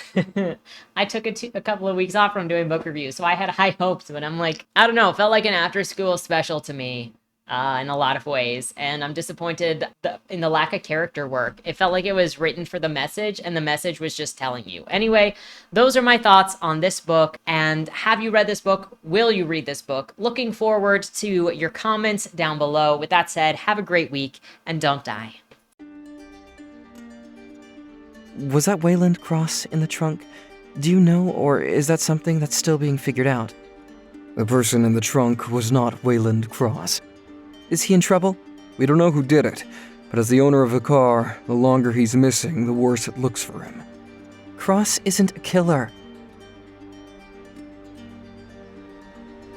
took a couple of weeks off from doing book reviews, so I had high hopes, but I'm like, I don't know. It felt like an after-school special to me. In a lot of ways, and I'm disappointed in the lack of character work. It felt like it was written for the message, and the message was just telling you. Anyway, those are my thoughts on this book, and have you read this book? Will you read this book? Looking forward to your comments down below. With that said, have a great week, and don't die. Was that Wayland Cross in the trunk? Do you know, or is that something that's still being figured out? The person in the trunk was not Wayland Cross. Is he in trouble? We don't know who did it, but as the owner of the car, the longer he's missing, the worse it looks for him. Cross isn't a killer.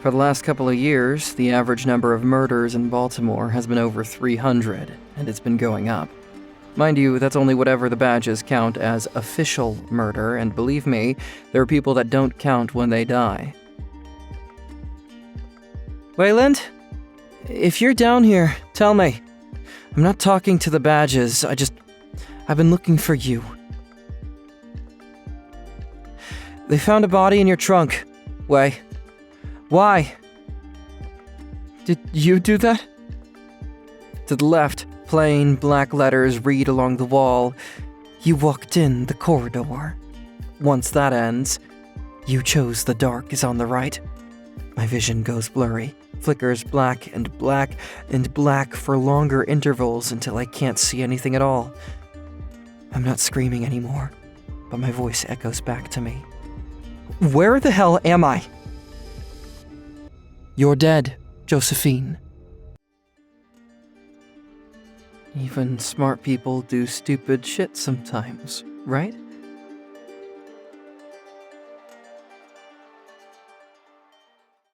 For the last couple of years, the average number of murders in Baltimore has been over 300, and it's been going up. Mind you, that's only whatever the badges count as official murder, and believe me, there are people that don't count when they die. Wayland? If you're down here, tell me. I'm not talking to the badges, I've been looking for you. They found a body in your trunk. Way. Why? Did you do that? To the left, plain black letters read along the wall. You walked in the corridor. Once that ends, you chose the dark is on the right. My vision goes blurry. Flickers black and black and black for longer intervals until I can't see anything at all. I'm not screaming anymore, but my voice echoes back to me. Where the hell am I? You're dead, Josephine. Even smart people do stupid shit sometimes, right?